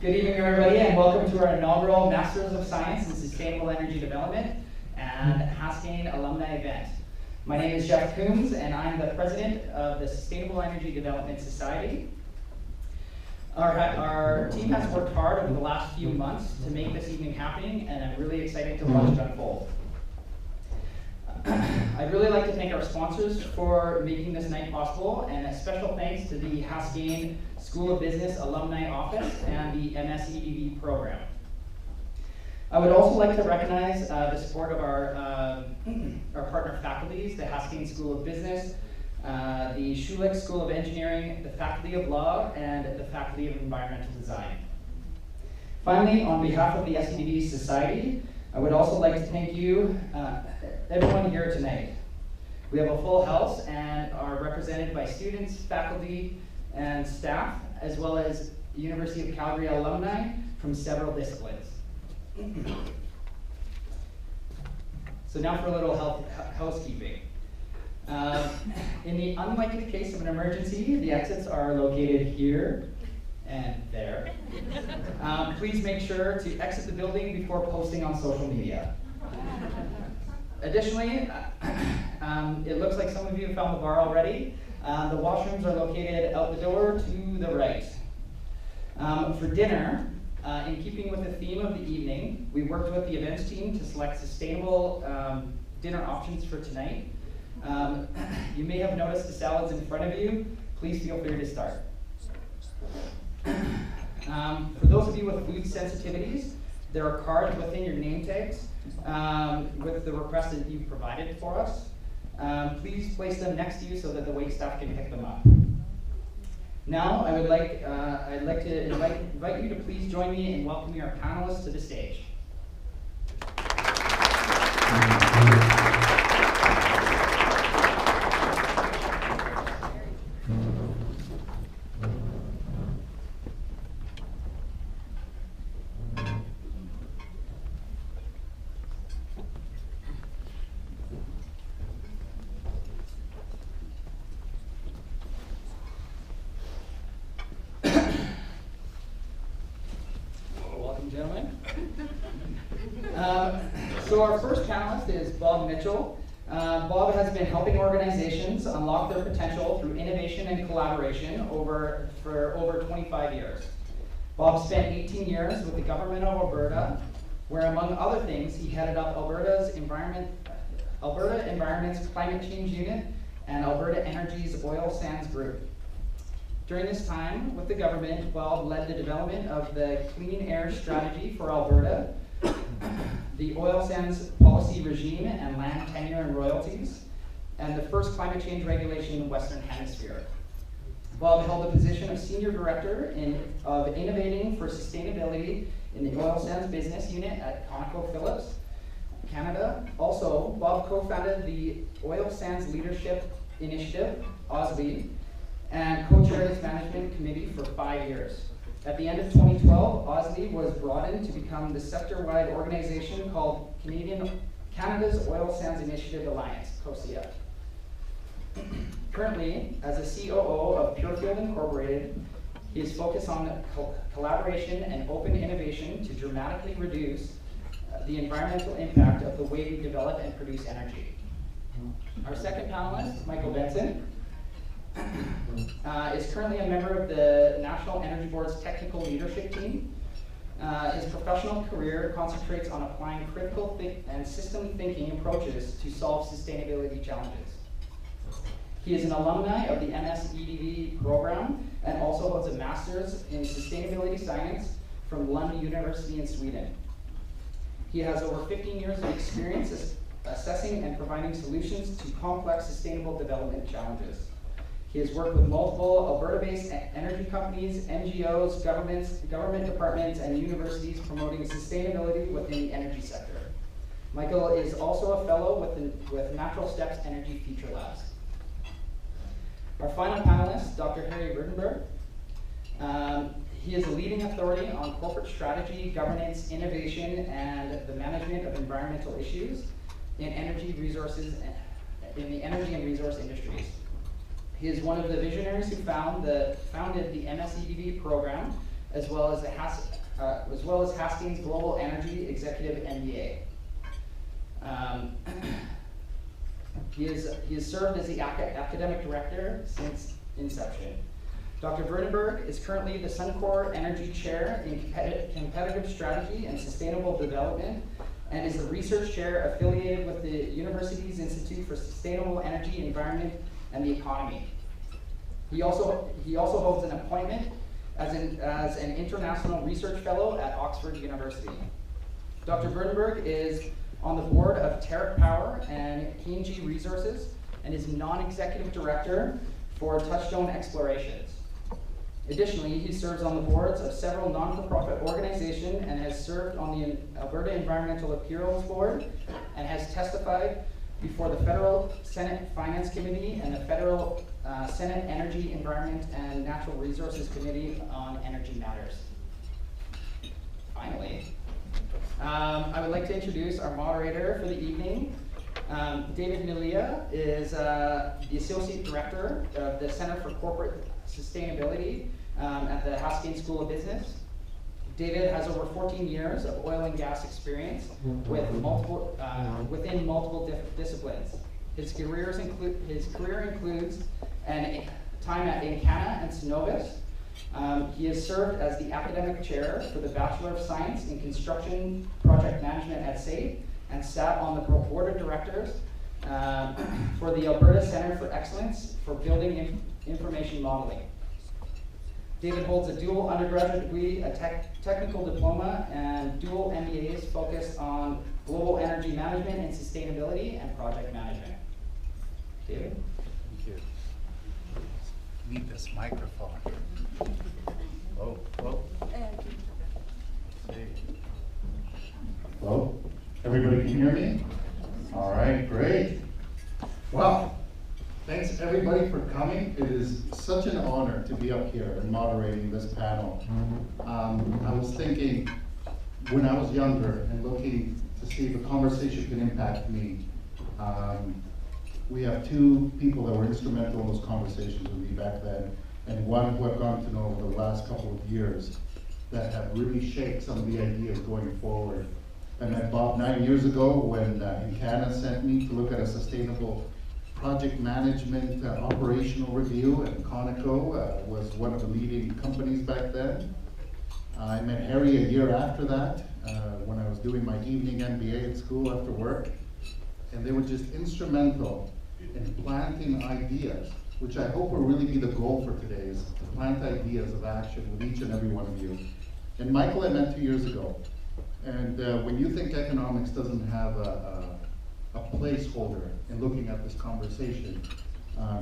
Good evening, everybody, and welcome to our inaugural Masters of Science in Sustainable Energy Development and Haskayne Alumni event. My name is Jeff Coombs, and I'm the president of the Sustainable Energy Development Society. Our team has worked hard over the last few months to make this evening happening, and I'm really excited to watch it unfold. I'd really like to thank our sponsors for making this night possible, and a special thanks to the Haskayne School of Business Alumni Office and the SEDV program. I would also like to recognize the support of our partner faculties, the Haskayne School of Business, the Schulich School of Engineering, the Faculty of Law, and the Faculty of Environmental Design. Finally, on behalf of the SEDV Society, I would also like to thank you, everyone here tonight. We have a full house and are represented by students, faculty, and staff, as well as University of Calgary alumni from several disciplines. So now for a little housekeeping. In the unlikely case of an emergency, the exits are located here and there. Please make sure to exit the building before posting on social media. Additionally, it looks like some of you have found the bar already. The washrooms are located out the door to the right. For dinner, in keeping with the theme of the evening, we worked with the events team to select sustainable dinner options for tonight. You may have noticed the salads in front of you. Please feel free to start. For those of you with food sensitivities, there are cards within your name tags with the request that you've provided for us. Please place them next to you so that the wait staff can pick them up. Now, I'd like to invite you to please join me in welcoming our panelists to the stage. So our first panelist is Bob Mitchell. Bob has been helping organizations unlock their potential through innovation and collaboration for over 25 years. Bob spent 18 years with the government of Alberta, where among other things, he headed up Alberta Environment's Climate Change Unit and Alberta Energy's Oil Sands Group. During this time with the government, Bob led the development of the Clean Air Strategy for Alberta, the oil sands policy regime and land tenure and royalties, and the first climate change regulation in the Western Hemisphere. Bob held the position of Senior Director of Innovating for Sustainability in the Oil Sands Business Unit at ConocoPhillips, Canada. Also, Bob co-founded the Oil Sands Leadership Initiative, OSLI, and co-chaired its management committee for 5 years. At the end of 2012, OSLI was broadened to become the sector-wide organization called Canada's Oil Sands Initiative Alliance, COSIA. Currently, as a COO of Purefield Incorporated, he is focused on collaboration and open innovation to dramatically reduce the environmental impact of the way we develop and produce energy. Our second panelist, Michael Benson, is currently a member of the National Energy Board's technical leadership team. His professional career concentrates on applying critical and system thinking approaches to solve sustainability challenges. He is an alumni of the MS-EDV program and also holds a master's in sustainability science from Lund University in Sweden. He has over 15 years of experience assessing and providing solutions to complex sustainable development challenges. He has worked with multiple Alberta-based energy companies, NGOs, government departments, and universities promoting sustainability within the energy sector. Michael is also a fellow with Natural Steps Energy Future Labs. Our final panelist, Dr. Harry Rudenberg. He is a leading authority on corporate strategy, governance, innovation, and the management of environmental issues in energy resources, in the energy and resource industries. He is one of the visionaries who founded the MS-EDV program, as well as Hastings Global Energy Executive MBA. He has served as the academic director since inception. Dr. Verdenberg is currently the Suncor Energy Chair in Competitive Strategy and Sustainable Development, and is the research chair affiliated with the university's Institute for Sustainable Energy, Environment, and the Economy. He also holds an appointment as an international research fellow at Oxford University. Dr. Verdenberg is on the board of Terra Power and P&G Resources, and is non-executive director for Touchstone Explorations. Additionally, he serves on the boards of several non-for-profit organizations and has served on the Alberta Environmental Appeals Board and has testified before the Federal Senate Finance Committee and the Federal Senate Energy, Environment, and Natural Resources Committee on Energy Matters. Finally, I would like to introduce our moderator for the evening. David Milia is the Associate Director of the Center for Corporate Sustainability at the Haskins School of Business. David has over 14 years of oil and gas experience with within multiple disciplines. His career includes time at Encana and Cenovus. He has served as the academic chair for the Bachelor of Science in Construction Project Management at SEDV, and sat on the board of directors for the Alberta Centre for Excellence for Building Information Modeling. David holds a dual undergraduate degree, a technical diploma, and dual MBAs focused on global energy management and sustainability and project management. David? Thank you. Need this microphone. Whoa, whoa. Hello? Everybody can hear me? All right, great. Well, thanks everybody for coming. It is such an honor to be up here and moderating this panel. I was thinking when I was younger and looking to see if a conversation can impact me. We have two people that were instrumental in those conversations with me back then, and one who I've gotten to know over the last couple of years that have really shaped some of the ideas going forward. I met Bob 9 years ago when Encana sent me to look at a sustainable project management operational review, and Conoco was one of the leading companies back then. I met Harry a year after that when I was doing my evening MBA at school after work, and they were just instrumental in planting ideas, which I hope will really be the goal for today, is to plant ideas of action with each and every one of you. And Michael I met 2 years ago. And when you think economics doesn't have a placeholder in looking at this conversation,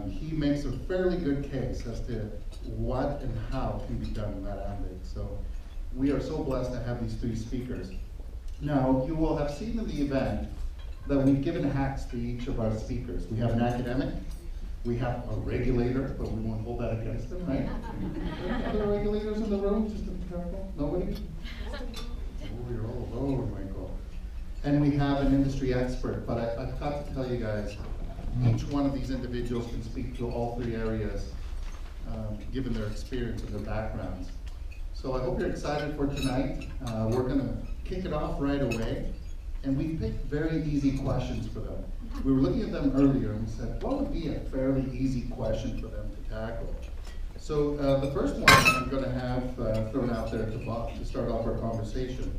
he makes a fairly good case as to what and how can be done in that ambit. So we are so blessed to have these three speakers. Now, you will have seen in the event that we've given hats to each of our speakers. We have an academic, we have a regulator, but we won't hold that against them, right? Are there regulators in the room? Just to be careful. Nobody? Oh, you're all alone, Michael. And we have an industry expert, but I've got to tell you guys, each one of these individuals can speak to all three areas, given their experience and their backgrounds. So I hope you're excited for tonight. We're gonna kick it off right away, and we picked very easy questions for them. We were looking at them earlier and we said, what would be a fairly easy question for them to tackle? So the first one I'm gonna have thrown out there to Bob to start off our conversation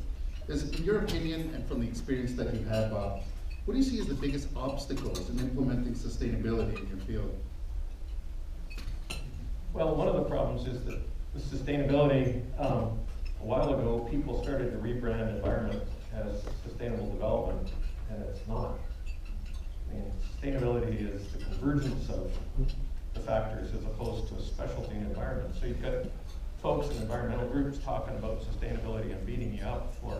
is, in your opinion, and from the experience that you've had, Bob, what do you see as the biggest obstacles in implementing sustainability in your field? Well, one of the problems is that the sustainability, a while ago, people started to rebrand environment as sustainable development, and it's not. I mean, sustainability is the convergence of the factors as opposed to a specialty in environment. So you've got folks in environmental groups talking about sustainability and beating you up for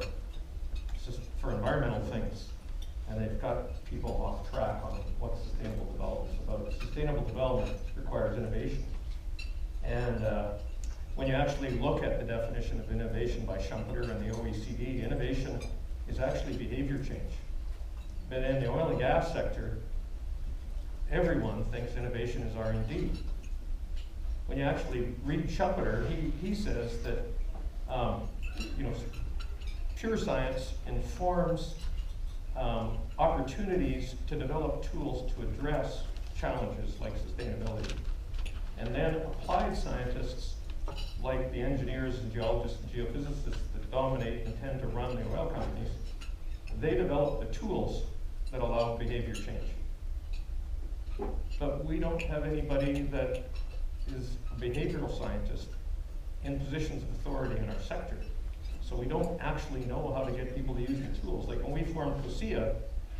environmental things, and they've got people off track on what sustainable development is about. Sustainable development requires innovation, and when you actually look at the definition of innovation by Schumpeter and the OECD, innovation is actually behavior change. But in the oil and gas sector, everyone thinks innovation is R&D. When you actually read Schumpeter, he says that You know, pure science informs opportunities to develop tools to address challenges like sustainability. And then applied scientists, like the engineers and geologists and geophysicists that dominate and tend to run the oil companies, they develop the tools that allow behavior change. But we don't have anybody that is a behavioral scientist in positions of authority in our sector. So we don't actually know how to get people to use the tools. Like when we formed COSIA,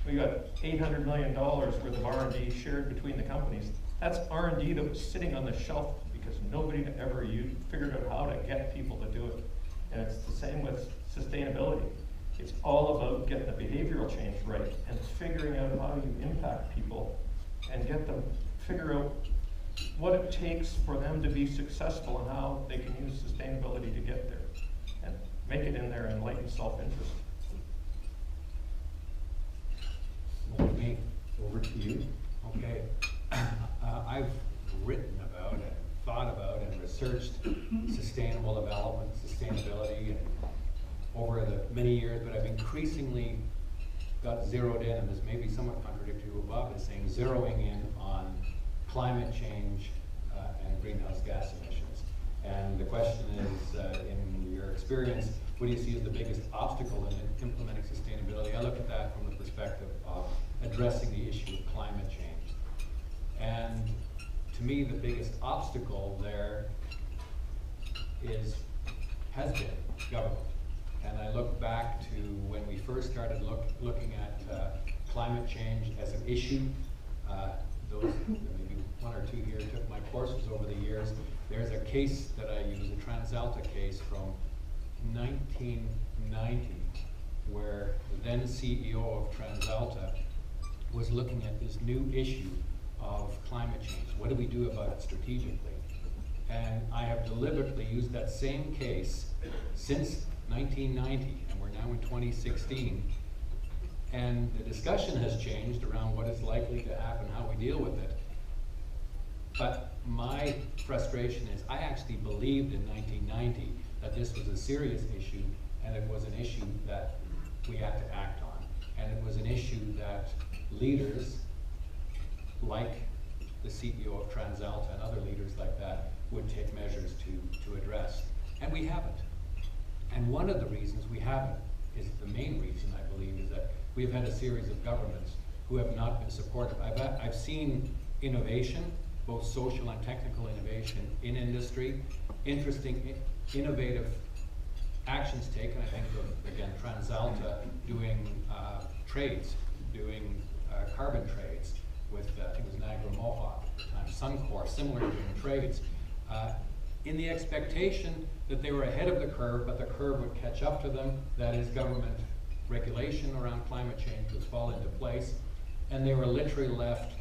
we got $800 million worth of R&D shared between the companies. That's R&D that was sitting on the shelf because nobody had ever figured out how to get people to do it. And it's the same with sustainability. It's all about getting the behavioral change right and figuring out how you impact people and get them figure out what it takes for them to be successful and how they can use sustainability to get there and make it in their enlightened self-interest. Me. Over to you. Okay. I've written about and thought about and researched sustainable development, sustainability, and over the many years, but I've increasingly got zeroed in, and this may be somewhat contradictory to what Bob is saying, zeroing in on climate change and greenhouse gas emissions. And the question is, in your experience, what do you see as the biggest obstacle in implementing sustainability? I look at that from the perspective of addressing the issue of climate change. And to me, the biggest obstacle there has been government. And I look back to when we first started looking at climate change as an issue. Those, maybe one or two here took my courses over the years. There's a case that I use, a TransAlta case from 1990, where the then CEO of TransAlta was looking at this new issue of climate change. What do we do about it strategically? And I have deliberately used that same case since 1990, and we're now in 2016. And the discussion has changed around what is likely to happen, how we deal with it. But my frustration is I actually believed in 1990 that this was a serious issue, and it was an issue that we had to act on. And it was an issue that leaders like the CEO of TransAlta and other leaders like that would take measures to address. And we haven't. And one of the reasons we haven't, is the main reason I believe, is that we've had a series of governments who have not been supportive. I've seen innovation, both social and technical innovation in industry, interesting, innovative actions taken. I think of, again, TransAlta doing trades, doing carbon trades with, I think it was Niagara Mohawk at the time, Suncor, similar doing trades, in the expectation that they were ahead of the curve, but the curve would catch up to them. That is, government regulation around climate change would fall into place, and they were literally left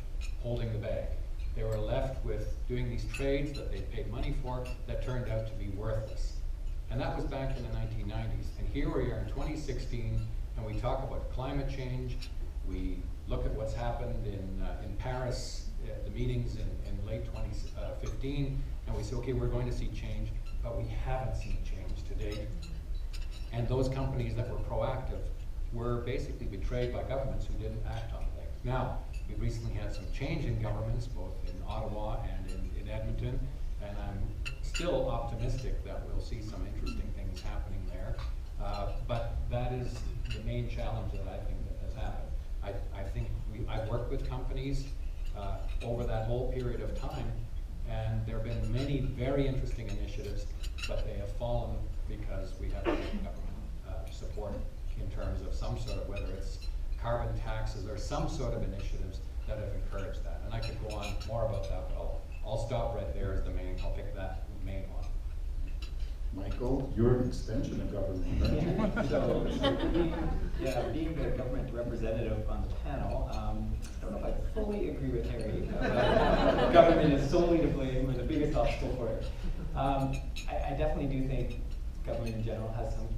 holding the bag. They were left with doing these trades that they paid money for that turned out to be worthless. And that was back in the 1990s. And here we are in 2016, and we talk about climate change. We look at what's happened in Paris, the meetings in late 2015, and we say, okay, we're going to see change, but we haven't seen change to date. And those companies that were proactive were basically betrayed by governments who didn't act on things. Now, we recently had some change in governments, both in Ottawa and in Edmonton, and I'm still optimistic that we'll see some interesting things happening there. But that is the main challenge that I think that has happened. I think I've worked with companies over that whole period of time, and there have been many very interesting initiatives, but they have fallen because we haven't had government support in terms of some sort of, whether it's carbon taxes or some sort of initiatives that have encouraged that. And I could go on more about that, but I'll stop right there as the main, I'll pick that main one. Michael, you're an extension of government, right? So being the government representative on the panel, I don't know if I fully agree with Harry. Government is solely to blame, or the biggest obstacle for it. I definitely do think government in general has some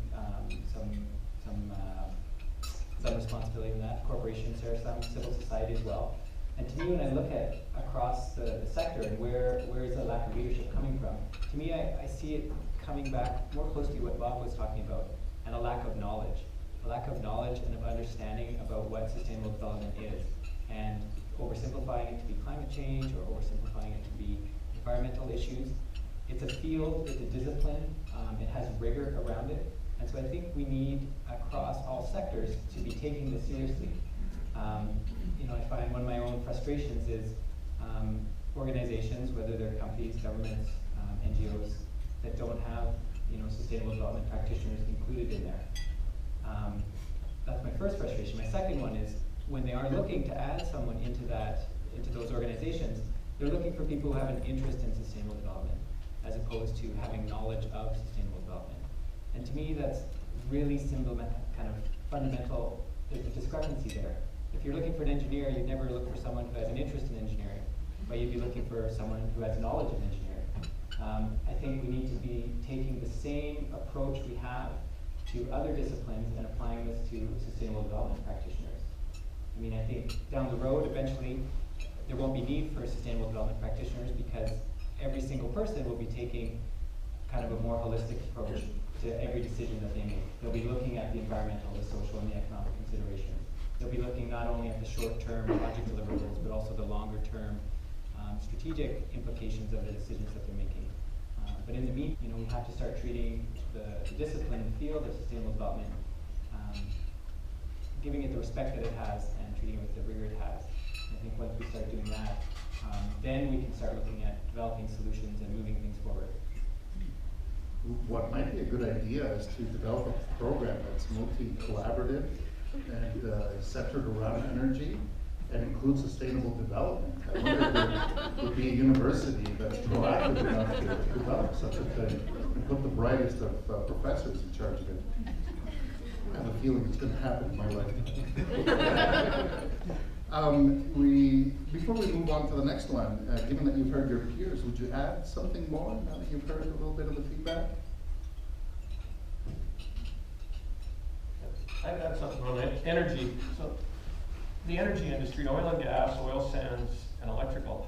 responsibility in that. Corporations are some, civil society as well. And to me, when I look at across the sector and where is the lack of leadership coming from, to me, I see it coming back more closely to what Bob was talking about, and a lack of knowledge. A lack of knowledge and of understanding about what sustainable development is, and oversimplifying it to be climate change or oversimplifying it to be environmental issues. It's a field, it's a discipline, it has rigor around it, and so I think we need across all sectors to be taking this seriously. You know, I find one of my own frustrations is organizations, whether they're companies, governments, NGOs, that don't have, you know, sustainable development practitioners included in there. That's my first frustration. My second one is when they are looking to add someone into those organizations, they're looking for people who have an interest in sustainable development, as opposed to having knowledge of sustainable development. And to me, that's really kind of fundamental. There's a discrepancy there. If you're looking for an engineer, you'd never look for someone who has an interest in engineering, but you'd be looking for someone who has knowledge of engineering. I think we need to be taking the same approach we have to other disciplines and applying this to sustainable development practitioners. I mean, I think down the road, eventually, there won't be need for sustainable development practitioners because every single person will be taking kind of a more holistic approach to every decision that they make. They'll be looking at the environmental, the social, and the economic considerations. They'll be looking not only at the short-term project deliverables, but also the longer-term strategic implications of the decisions that they're making. But in the meantime, you know, we have to start treating the discipline and field of sustainable development, giving it the respect that it has and treating it with the rigor it has. I think once we start doing that, then we can start looking at developing solutions and moving things forward. What might be a good idea is to develop a program that's multi-collaborative and centered around energy and includes sustainable development. I wonder if there would be a university that's proactive enough to develop such a thing and put the brightest of professors in charge of it. I have a feeling it's going to happen in my lifetime. Before we move on to the next one, given that you've heard your peers, would you add something more now that you've heard a little bit of the feedback? I've got something on energy. So the energy industry, oil and gas, oil sands, and electrical,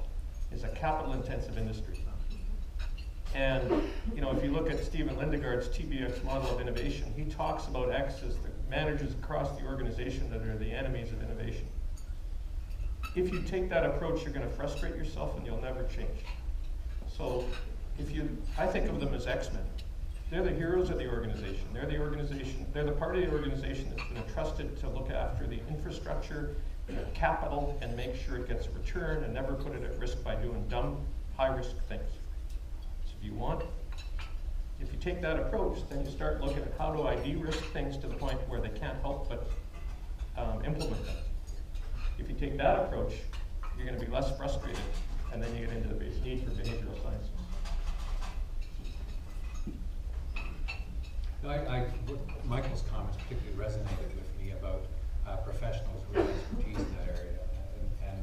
is a capital-intensive industry. And you know, if you look at Stephen Lindegaard's TBX model of innovation, he talks about X as the managers across the organization that are the enemies of innovation. If you take that approach, you're going to frustrate yourself and you'll never change. So I think of them as X-Men. They're the heroes of the organization. They're the part of the organization that's been entrusted to look after the infrastructure, the capital, and make sure it gets a return and never put it at risk by doing dumb, high-risk things. So if you take that approach, then you start looking at how do I de-risk things to the point where they can't help but implement them. If you take that approach, you're going to be less frustrated, and then you get into the need for behavioral sciences. Michael's comments particularly resonated with me about professionals with expertise in that area, and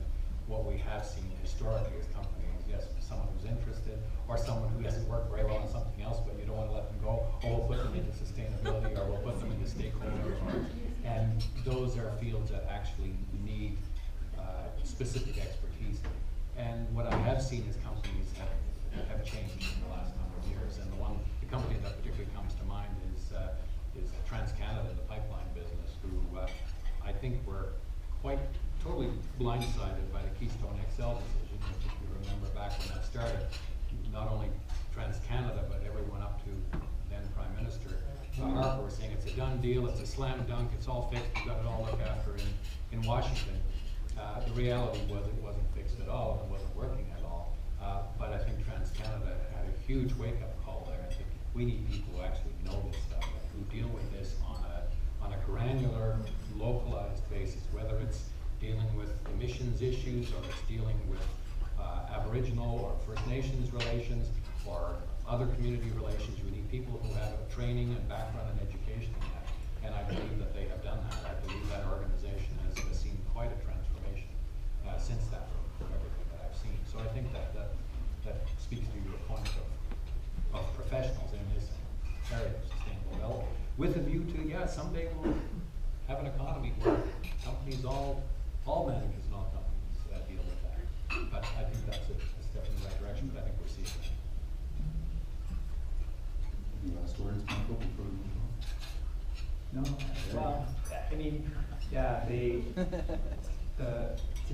what we have seen historically as companies, yes, someone who's interested, or someone who hasn't worked very well on something else, but you don't want to let them go, or we'll put them into sustainability, or we'll put them into stakeholders, and those are fields that actually need specific expertise. And what I have seen is companies have changed in the last number of years, and the company that particularly comes to mind is TransCanada, the pipeline business, who I think were quite totally blindsided by the Keystone XL decision, which, if you remember back when that started, not only TransCanada, but everyone up to then Prime Minister Harper were saying it's a done deal, it's a slam dunk, it's all fixed, we've got it all looked after in Washington. The reality was it wasn't fixed at all, and it wasn't working at all. But I think TransCanada had a huge wake-up call there. I think we need people who actually know this stuff, who deal with this on a granular, localized basis, whether it's dealing with emissions issues, or it's dealing with Aboriginal or First Nations relations, or other community relations. We need people who have training and background and education in that. And I believe that they have done that. I believe that organization has seen quite a transformation since that, from everything that I've seen. So I think that speaks to your point of professionals in this area of sustainable development, with a view to, someday we'll have an economy where companies, all managers and all companies deal with that. But I think that's a step in the right direction, but I think we're seeing that. Any last words, Michael, before we move on? No, well, I mean, yeah, to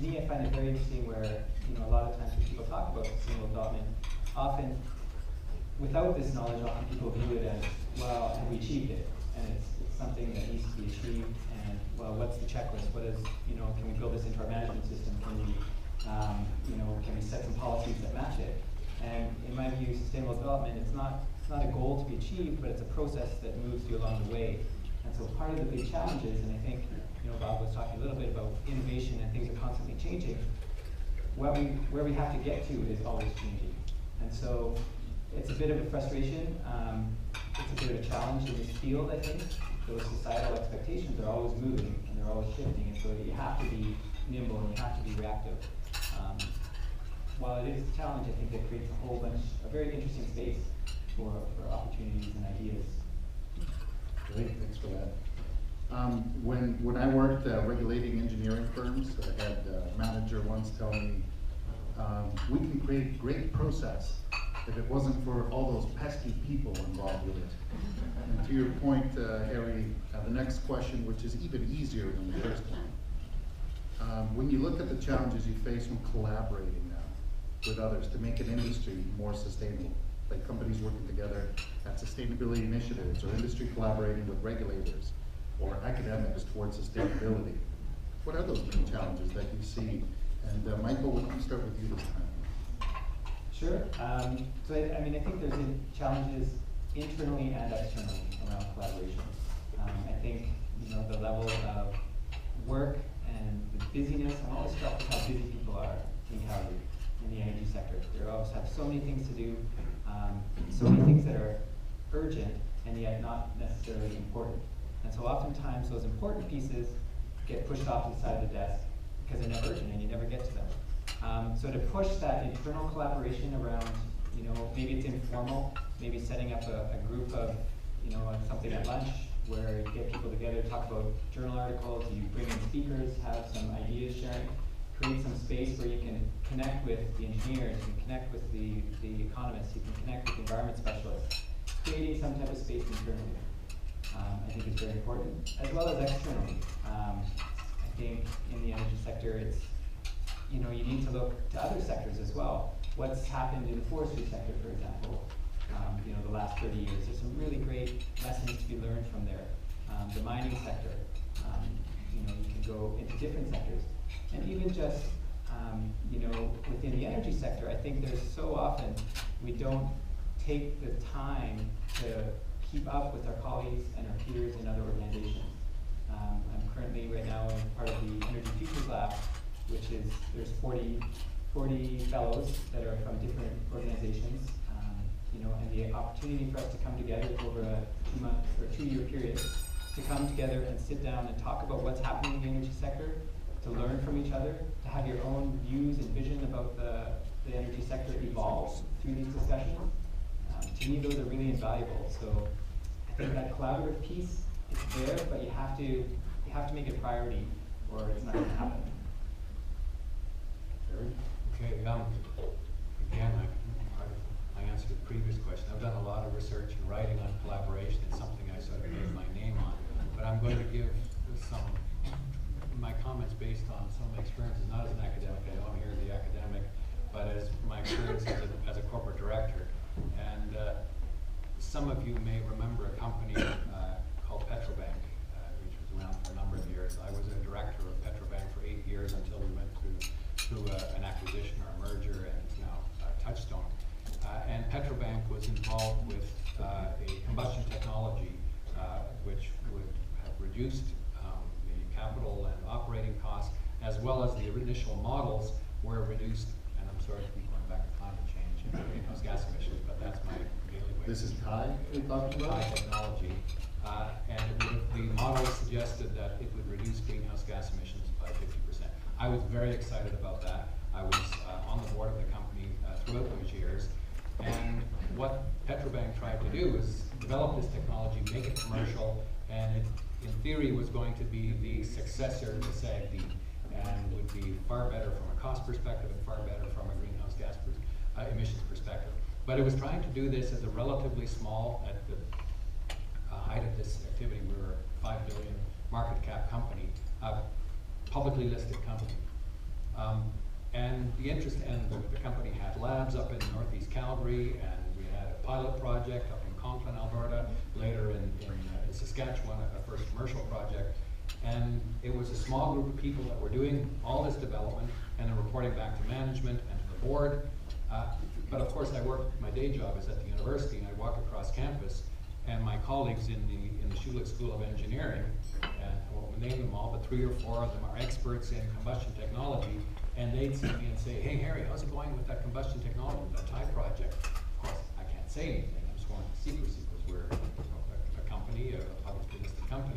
me, I find it very interesting where, you know, a lot of times when people talk about sustainable development, often, without this knowledge, often people view it as, well, have we achieved it? And it's something that needs to be achieved, and, well, what's the checklist? What is, you know, can we build this into our management system? Can we, you know, can we set some policies that match it? And in my view, sustainable development, it's not a goal to be achieved, but it's a process that moves you along the way. And so part of the big challenge is, and I think, you know, Bob was talking a little bit about innovation and things are constantly changing. Where we have to get to is always changing. And so it's a bit of a frustration. It's a bit of a challenge in this field, I think. Those societal expectations are always moving and they're always shifting, and so you have to be nimble and you have to be reactive. While it is a challenge, I think that creates a very interesting space for opportunities and ideas. Great, thanks for that. When I worked regulating engineering firms, I had a manager once tell me, we can create great process if it wasn't for all those pesky people involved with it. And to your point, Harry, the next question, which is even easier than the first one. When you look at the challenges you face when collaborating now with others to make an industry more sustainable, like companies working together at sustainability initiatives, or industry collaborating with regulators, or academics towards sustainability, what are those main challenges that you see? And Michael, why don't we start with you this time? Sure. So I mean, I think there's challenges internally and externally around collaboration. I think, you know, the level of work and the busyness, I'm always struck with how busy people are in Calgary in the energy sector. They always have so many things to do, so many things that are urgent and yet not necessarily important. And so oftentimes those important pieces get pushed off to the side of the desk because they're never urgent and you never get to them. So to push that internal collaboration around, you know, maybe it's informal, maybe setting up a group of, you know, something at lunch where you get people together, talk about journal articles, you bring in speakers, have some ideas sharing, create some space where you can connect with the engineers, you can connect with the economists, you can connect with the environment specialists, creating some type of space internally. I think is very important, as well as externally. I think in the energy sector, it's, you know, you need to look to other sectors as well. What's happened in the forestry sector, for example, you know, the last 30 years, there's some really great lessons to be learned from there. The mining sector, you know, you can go into different sectors. And even just, you know, within the energy sector, I think there's so often we don't take the time to keep up with our colleagues and our peers in other organizations. I'm currently right now part of the Energy Futures Lab, which is, there's 40 fellows that are from different organizations, you know, and the opportunity for us to come together over a 2-month or 2-year period, to come together and sit down and talk about what's happening in the energy sector, to learn from each other, to have your own views and vision about the energy sector evolve through these discussions. To me, those are really invaluable. So I think that collaborative piece is there, but you have to make it a priority, or it's not going to happen. Okay, again, I answered the previous question. I've done a lot of research and writing on collaboration. It's something I sort of made my name on. But I'm going to give my comments based on some of my experiences, not as an academic. I know I'm here as the academic, but as my experience as a corporate director. And some of you may remember a company called Petrobank, which was around for a number of years. I was a director of Petrobank for 8 years until we went through an acquisition or a merger, and it's now Touchstone. And Petrobank was involved with a combustion technology which would have reduced the capital and operating costs, as well as the initial models were reduced. And I'm sorry to keep going back to climate change and greenhouse gas emissions, but that's my daily way. This is Thai we're talking about? Thai technology. And the models suggested that it would reduce greenhouse gas emissions by 50%. I was very excited about that. I was on the board of the company throughout those years. And what Petrobank tried to do is develop this technology, make it commercial, and it, in theory, was going to be the successor to SEDV, and would be far better from a cost perspective and far better from a greenhouse gas emissions perspective. But it was trying to do this as a relatively small, at the height of this activity, we were a $5 billion market cap company, a publicly listed company. And the interest, and the company had labs up in northeast Calgary, and we had a pilot project up in Conklin, Alberta, later in Saskatchewan, a first commercial project. And it was a small group of people that were doing all this development and then reporting back to management and to the board. But of course, my day job is at the university, and I walk across campus, and my colleagues in the Schulich School of Engineering, and I won't name them all, but 3 or 4 of them are experts in combustion technology, and they'd see me and say, hey Harry, how's it going with that combustion technology, that TIE project? Of course, I can't say anything, I'm sworn to secrecy because we're a company, a publicly listed company.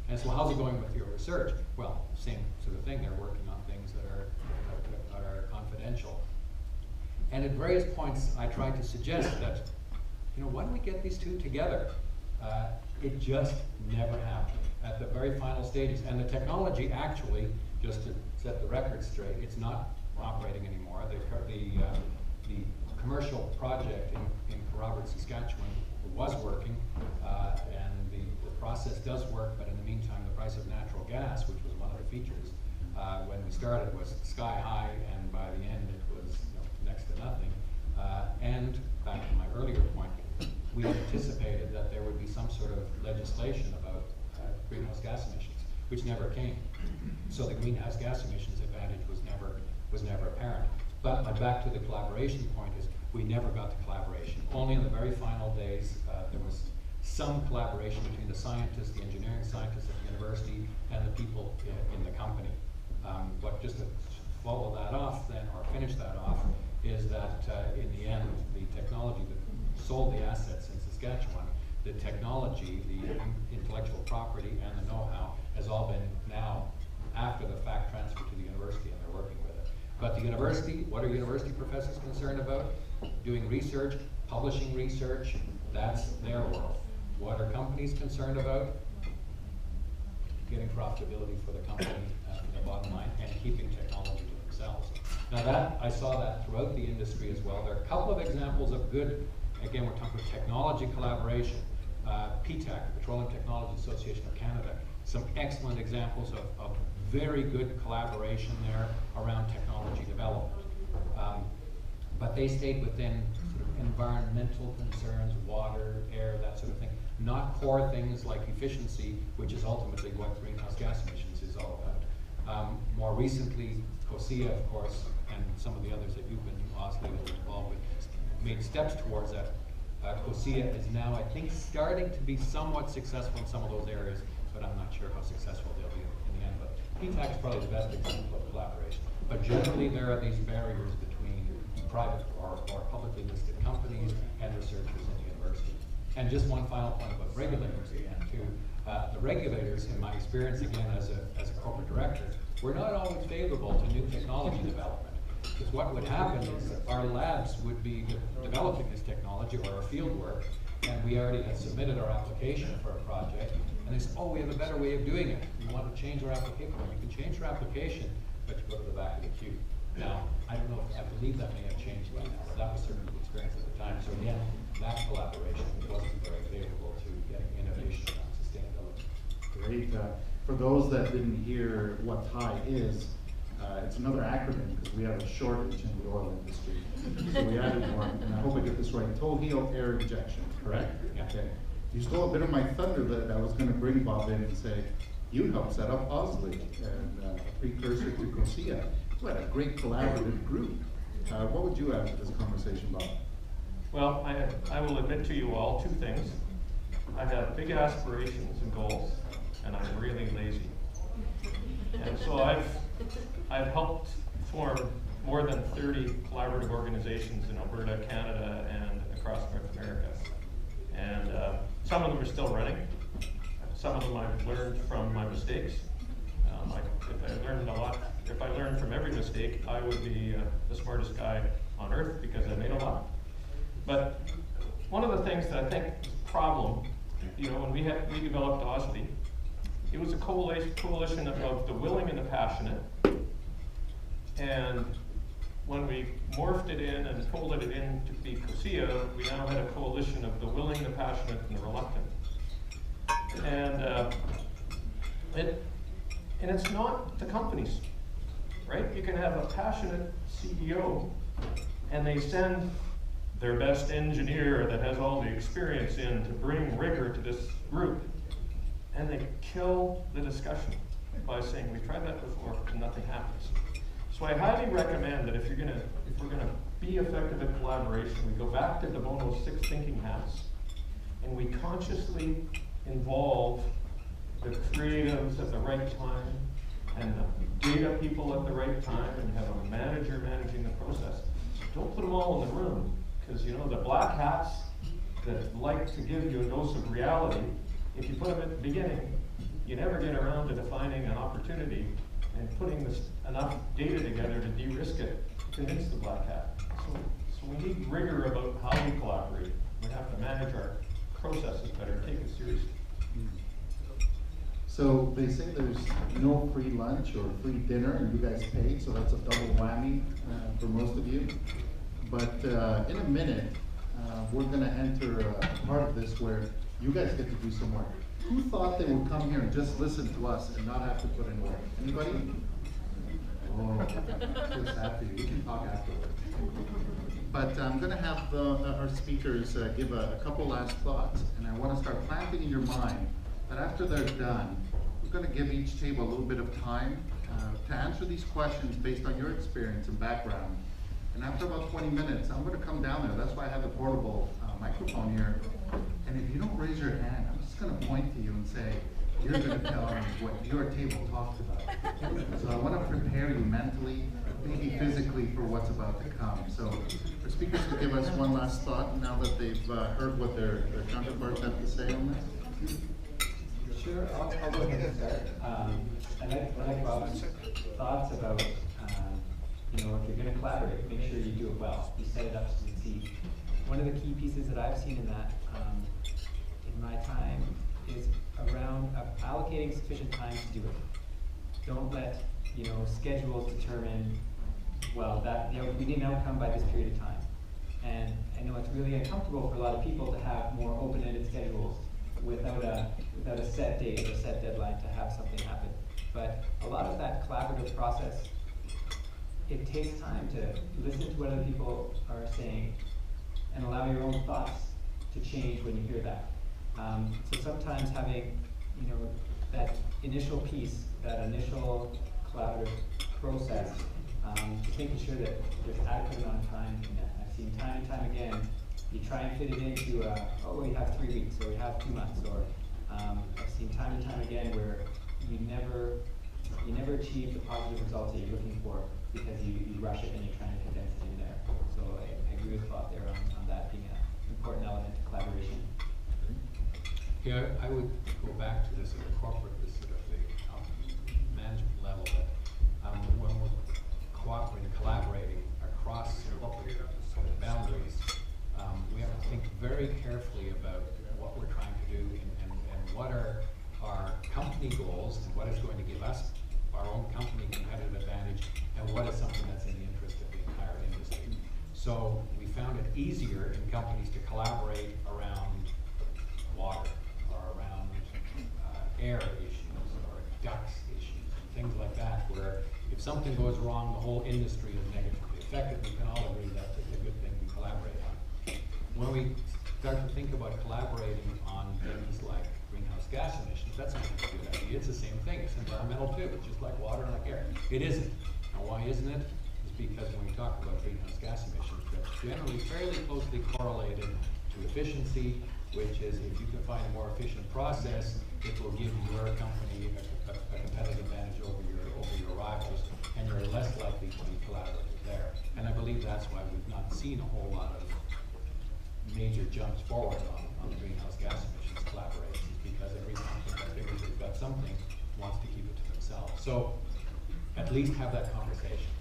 And so how's it going with your research? Well, same sort of thing, they're working on things that are confidential. And at various points, I tried to suggest that, why don't we get these two together? It just never happened at the very final stages. And the technology actually, just to set the record straight, it's not operating anymore. The commercial project in Robert, Saskatchewan was working, and the process does work, but in the meantime, the price of natural gas, which was one of the features when we started, was sky high, and by the end it was next to nothing. And back to my earlier point, we anticipated that there would be some sort of legislation about greenhouse gas emissions, which never came. So the greenhouse gas emissions advantage was never apparent. But back to the collaboration point is, we never got the collaboration. Only in the very final days, there was some collaboration between the scientists, the engineering scientists at the university, and the people in the company. But just to follow that off then, or finish that off, is that in the end, the technology that sold the assets in Saskatchewan, the technology, the intellectual property, and the know-how has all been now, after the fact, transferred to the university, and they're working with it. But the university, what are university professors concerned about? Doing research, publishing research, that's their world. What are companies concerned about? Getting profitability for the company, the bottom line, and keeping technology to themselves. Now I saw that throughout the industry as well. There are a couple of examples of good, again, we're talking about technology collaboration. PTAC, Petroleum Technology Association of Canada, some excellent examples of very good collaboration there around technology development. But they stayed within sort of environmental concerns, water, air, that sort of thing, not core things like efficiency, which is ultimately what greenhouse gas emissions is all about. More recently, COSIA, of course, and some of the others that you've been involved with, made steps towards that. COSIA is now, I think, starting to be somewhat successful in some of those areas, but I'm not sure how successful they'll be in the end. But PTAC is probably the best example of collaboration. But generally, there are these barriers between private or publicly listed companies and researchers in the university. And just one final point about regulators again, too. The regulators, in my experience, again, as a corporate director, were not always favorable to new technology development. Because what would happen is that our labs would be developing this technology or our field work, and we already had submitted our application for a project, and they said, oh, we have a better way of doing it. We want to change our application. Well, you can change your application, but you go to the back of the queue. Now, I don't know if, I believe that may have changed by now, but that was certainly the experience at the time. So again, that collaboration wasn't very favorable to getting innovation around sustainability. Great. For those that didn't hear what TIE is, it's another acronym because we have a shortage in the oil industry. So we added one, and I hope I get this right. Toe heel air injection, correct? Yeah. Okay. You stole a bit of my thunder that I was going to bring Bob in and say, you helped set up Osley and a precursor to COSIA. What a great collaborative group. What would you add to this conversation, Bob? Well, I will admit to you all 2 things. I have big aspirations and goals, and I'm really lazy. And so I've helped form more than 30 collaborative organizations in Alberta, Canada, and across North America. And some of them are still running. Some of them I've learned from my mistakes. If I learned from every mistake, I would be the smartest guy on earth because I made a lot. But one of the things that I think is a problem, when we developed Osley, it was a coalition of the willing and the passionate. And when we morphed it in and folded it in to be COSIA, we now had a coalition of the willing, the passionate, and the reluctant. And it's not the companies, right? You can have a passionate CEO and they send their best engineer that has all the experience in to bring rigor to this group, and they kill the discussion by saying, we've tried that before and nothing happens. So I highly recommend that if we're gonna be effective at collaboration, we go back to Devon's 6 thinking hats and we consciously involve the creatives at the right time and the data people at the right time, and have a manager managing the process. Don't put them all in the room, because you know the black hats that like to give you a dose of reality, if you put them at the beginning, you never get around to defining an opportunity and putting enough data together to de-risk it to convince the black hat. So we need rigor about how we collaborate. We have to manage our processes better, take it seriously. So they say there's no free lunch or free dinner, and you guys paid, so that's a double whammy for most of you. But in a minute, we're gonna enter a part of this where you guys get to do some work. Who thought they would come here and just listen to us and not have to put in work? Anybody? Oh, just happy. We can talk afterwards. But I'm gonna have our speakers give a couple last thoughts, and I wanna start planting in your mind that after they're done, we're going to give each table a little bit of time to answer these questions based on your experience and background. And after about 20 minutes, I'm going to come down there. That's why I have a portable microphone here. And if you don't raise your hand, I'm just going to point to you and say, you're going to tell me what your table talked about. So I want to prepare you mentally, maybe physically, for what's about to come. So our speakers will give us one last thought now that they've heard what their counterparts have to say on this. Sure, I'll go ahead and start. I like Rob's thoughts about, you know, if you're going to collaborate, make sure you do it well. You set it up to succeed. One of the key pieces that I've seen in that, in my time, is around allocating sufficient time to do it. Don't let, you know, schedules determine, well, that, you know, we need an outcome by this period of time. And I know it's really uncomfortable for a lot of people to have more open-ended schedules without a set date or a set deadline to have something happen. But a lot of that collaborative process, it takes time to listen to what other people are saying and allow your own thoughts to change when you hear that. So sometimes having, you know, that initial piece, that initial collaborative process, just making sure that there's adequate amount of time in that. I've seen time and time again, you try and fit it into, oh, we have 3 weeks, or we have 2 months, or I've seen time and time again where you never achieve the positive results that you're looking for because you rush it and you're trying to condense it in there. So I agree with Bob there on that being an important element to collaboration. Yeah, I would go back to this at the corporate, this sort of the management level, that when we're cooperating, collaborating across corporate boundaries, we have to think very carefully about what we're trying to do and what are our company goals and what is going to give us our own company competitive advantage and what is something that's in the interest of the entire industry. So we found it easier in companies to collaborate around water or around air issues or ducts issues and things like that, where if something goes wrong, the whole industry is negatively affected. We can all agree that's a good thing to collaborate on. When we start to think about collaborating on things like greenhouse gas emissions, that's not a good idea. It's the same thing. It's environmental too. It's just like water and like air. It isn't. Now, why isn't it? It's because when we talk about greenhouse gas emissions, that's generally fairly closely correlated to efficiency, which is if you can find a more efficient process, it will give your company a competitive advantage over your rivals, and you're less likely to be collaborative there. And I believe that's why we've not seen a whole lot of major jumps forward on the greenhouse gas emissions collaborations, because every company that figures they've got something wants to keep it to themselves. So at least have that conversation.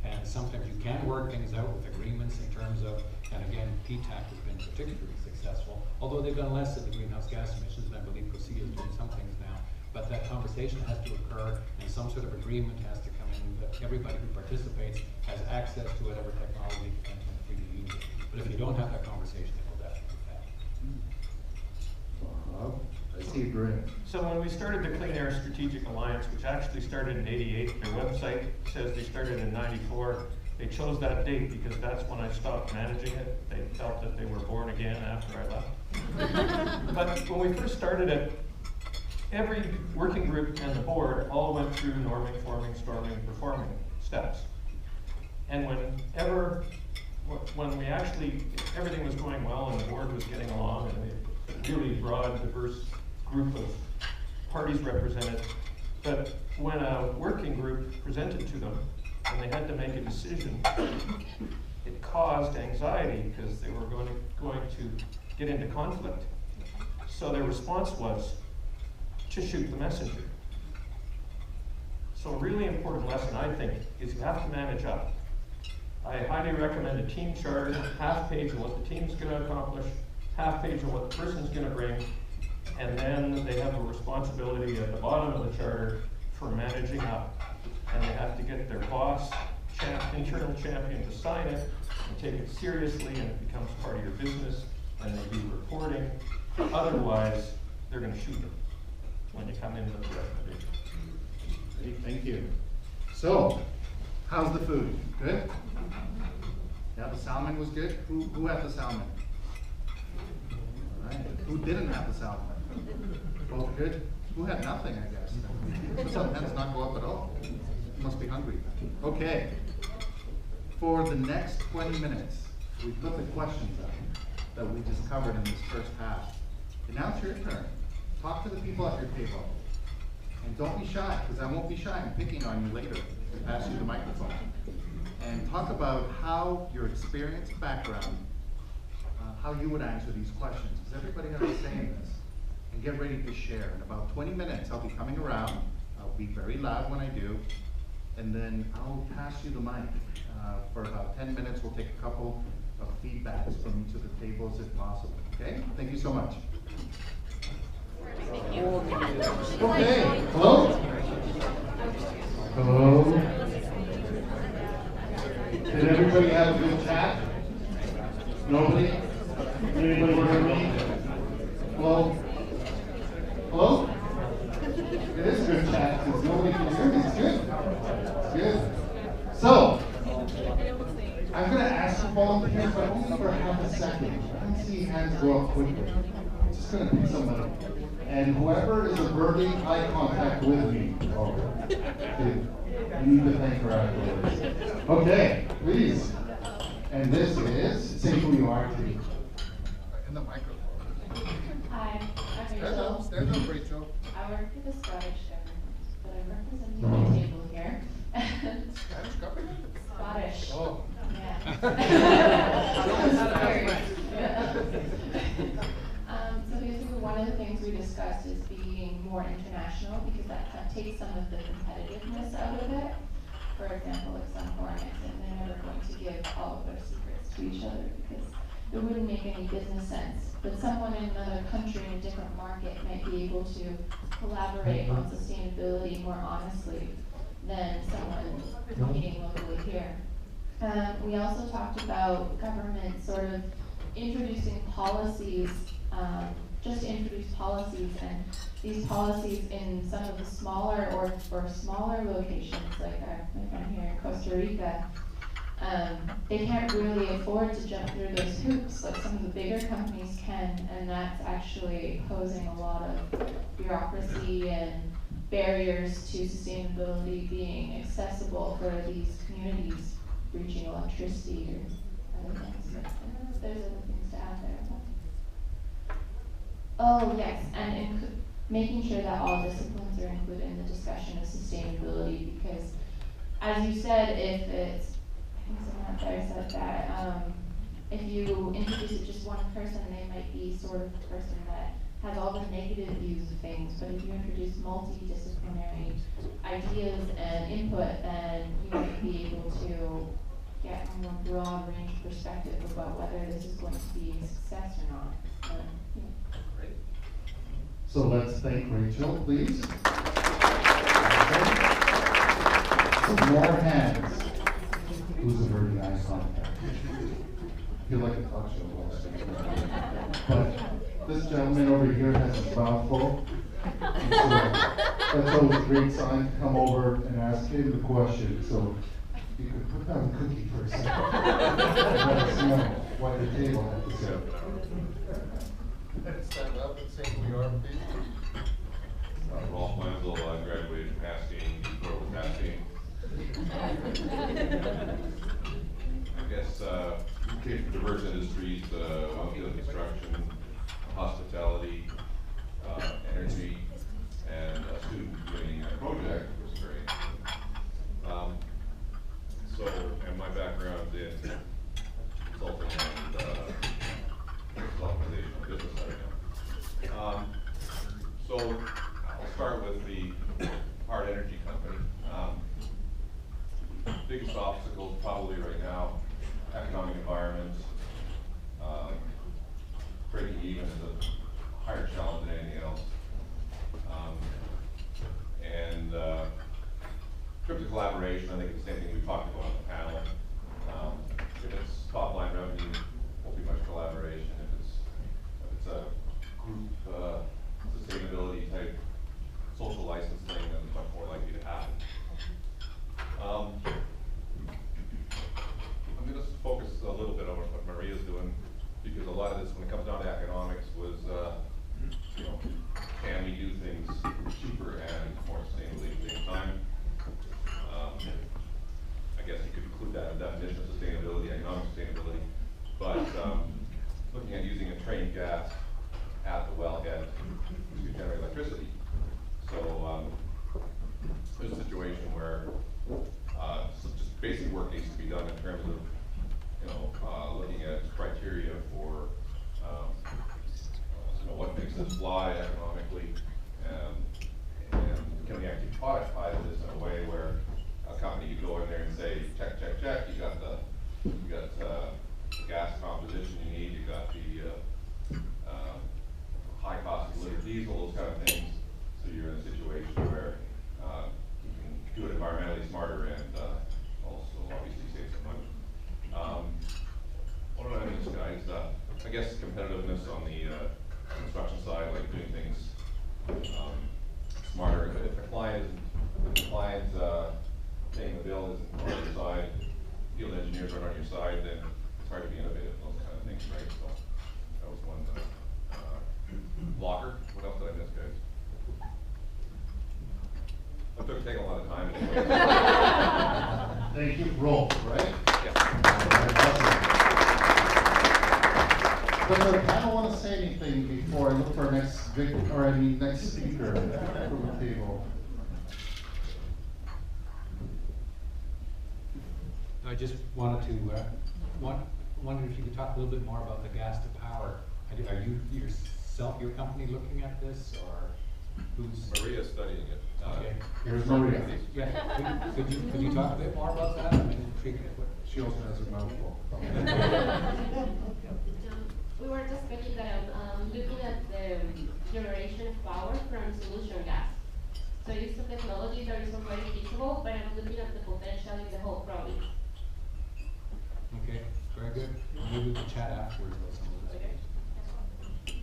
And sometimes you can work things out with agreements in terms of, and again, PTAC has been particularly successful, although they've done less of the greenhouse gas emissions, and I believe COSIA is doing some things now. But that conversation has to occur, and some sort of agreement has to come in everybody who participates has access to whatever technology and can freely use it. But if you don't have that conversation, it will definitely fail. I see you grin. So when we started the Clean Air Strategic Alliance, which actually started in '88, their website says they started in '94. They chose that date because that's when I stopped managing it. They felt that they were born again after I left. But when we first started it, every working group and the board all went through norming, forming, storming, performing steps. And when we actually, everything was going well and the board was getting along and we really broad, diverse group of parties represented, but when a working group presented to them and they had to make a decision, it caused anxiety because they were going to get into conflict. So their response was to shoot the messenger. So a really important lesson, I think, is you have to manage up. I highly recommend a team charter, half page of what the team's going to accomplish, half page of what the person's going to bring, and then they have a responsibility at the bottom of the charter for managing up. And they have to get their boss, internal champion to sign it and take it seriously, and it becomes part of your business, and they do reporting. Otherwise, they're going to shoot them when you come in with the recommendation. Great, thank you. So, how's the food? Good? Yeah, the salmon was good? Who had the salmon? All right. Who didn't have the salmon? Both good? Who had nothing, I guess? Some hands not go up at all. You must be hungry. Okay. For the next 20 minutes, we put the questions up that we just covered in this first half. And now it's your turn. Talk to the people at your table. And don't be shy, because I won't be shy. I'm picking on you later to pass you the microphone. And talk about how your experience, background, how you would answer these questions, because everybody has a say in this. And get ready to share. In about 20 minutes, I'll be coming around. I'll be very loud when I do. And then I'll pass you the mic. For about 10 minutes, we'll take a couple of feedbacks from each of the tables if possible. Okay? Thank you so much. Okay, hello? Hello? Did everybody have a good chat? Nobody? Anybody hear me? Hello? Hello? It is a good chat because nobody can hear me. It's good. It's good. So, I'm going to ask for volunteers, but only for half a second. I don't see hands go up quickly. I'm just going to pick somebody. And whoever is averting eye contact with me, you need to thank her afterwards. Okay, please. And this is, say who you are, too. In the microphone. Hi, I'm Rachel. Stand up, Rachel. I work for the Scottish government, but I'm representing my table here. Spanish government? Scottish. Oh. Yeah. So basically one of the things we discussed is being more international because that kind of takes some of the competitiveness out of it. For example, like some foreign accent, they're never going to give all of their secrets to each other because it wouldn't make any business sense. But someone in another country in a different market might be able to collaborate on sustainability more honestly than someone competing locally here. We also talked about government sort of introducing policies, just to introduce policies, and these policies in some of the smaller or smaller locations, like my friend here in Costa Rica, they can't really afford to jump through those hoops like some of the bigger companies can, and that's actually posing a lot of bureaucracy and barriers to sustainability being accessible for these communities reaching electricity or other things. So, there's other things to add there. Oh yes, and making sure that all disciplines are included in the discussion of sustainability, because as you said, if it's, I think someone up there said that, if you introduce it just one person, they might be sort of the person that has all the negative views of things, but if you introduce multidisciplinary ideas and input, then you might be able to get a more broad range perspective about whether this is going to be a success or not. Great. So let's thank Rachel, please. Okay. More hands. Who's averting eye contact? I feel like a talk show host. But this gentleman over here has his mouth full. And so that's always a great sign to come over and ask him the question. So you could put down the cookie for a second. Let us know what the table had to say. Stand up and say who you are, please. Rolf Wenzel, graduated from Hastings, before with Hastings. I guess, came from diverse industries, oilfield construction, hospitality, energy, and a student doing a project, which was great. And my background in consulting and organizational business right now. So I'll start with the hard energy company. Biggest obstacles probably right now, economic environment. Breaking even is a higher challenge than anything else. In terms of collaboration, I think it's the same thing we talked about on the panel. If it's top line revenue, won't be much collaboration. If it's a group sustainability type social license thing, then it's much more likely to happen. I'm going to focus a little bit on what Maria's doing, because a lot of this, when it comes down to economics, was you know, can we do things cheaper and more sustainably at the same time? I guess you could include that in the definition of sustainability, economic sustainability, but looking at using a trained gas at the wellhead to generate electricity. So there's a situation where just basic work needs to be done in terms of, you know, looking at criteria for you know, what makes this fly economically, and can we actually productize this in a way where a company could go in there and say, check, check, check, you got the gas composition you need, you got the high cost of liter diesel, those kind of things. So you're in a situation where you can do it environmentally smarter and also obviously save some money. What do I mean, guys? I guess competitiveness on the construction side, like doing things smarter. If the client paying the bill isn't on your side, field engineers aren't on your side, then it's hard to be innovative and those kind of things, right? So that was one. Blocker. What else did I miss, guys? I took taking a lot of time. Thank you. Roll, right? Yeah. Does the panel want to say anything before I look for our next next speaker from the table? I just wanted to, wondered if you could talk a little bit more about the gas to power. Are you yourself, your company looking at this, or who's? Maria's studying it. Okay. Here's Maria. Yeah, could you talk a bit more about that? I mean, She also has her mouth full. We were just speaking that looking at the generation of power from solution gas. So it's a technology that is already feasible, but I'm looking at the potential in the whole province. Okay, very good. Maybe we can chat afterwards about some of those. Okay.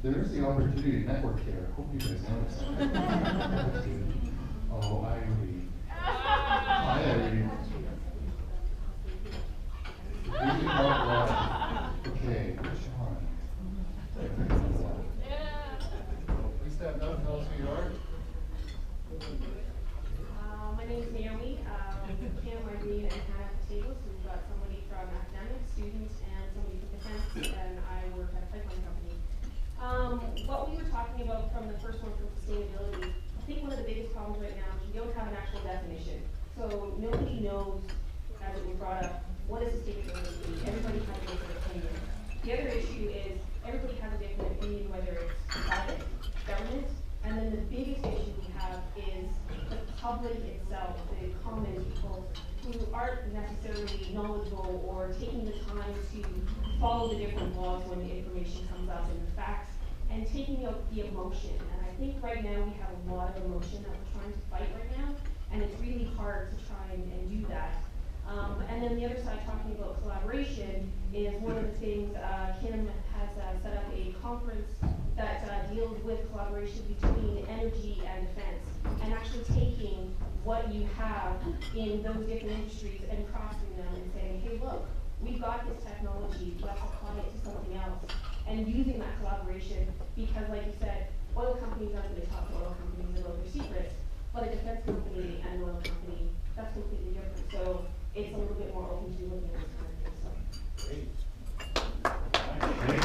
There's the opportunity to network here. Hope you guys notice that. Oh, Irene. Hi, Irene. Okay, Sean. Please stand up, tell us who you are. My name is Naomi. Kim, Irene, and Hannah at the table. So we've got somebody from academics, students, and somebody from defense, and I work at a pipeline company. What we were talking about from the first one for sustainability, I think one of the biggest problems right now is we don't have an actual definition. So nobody knows, as it was brought up, what is sustainability? Everybody has a different opinion. The other issue is everybody has a different opinion, whether it's private, government, and then the biggest issue we have is the public itself, the common people who aren't necessarily knowledgeable or taking the time to follow the different laws when the information comes out and the facts, and taking out the emotion. And I think right now we have a lot of emotion that we're trying to fight right now, and it's really hard to try and do that. And then the other side, talking about collaboration, is one of the things Kim has set up a conference that deals with collaboration between energy and defense, and actually taking what you have in those different industries and crossing them and saying, hey, look, we've got this technology, let's apply it to something else, and using that collaboration, because like you said, oil companies aren't going to talk to oil companies about their secrets, but a defense company and an oil company, that's completely different. So it's a little bit more open to looking at this kind of thing. So. Great.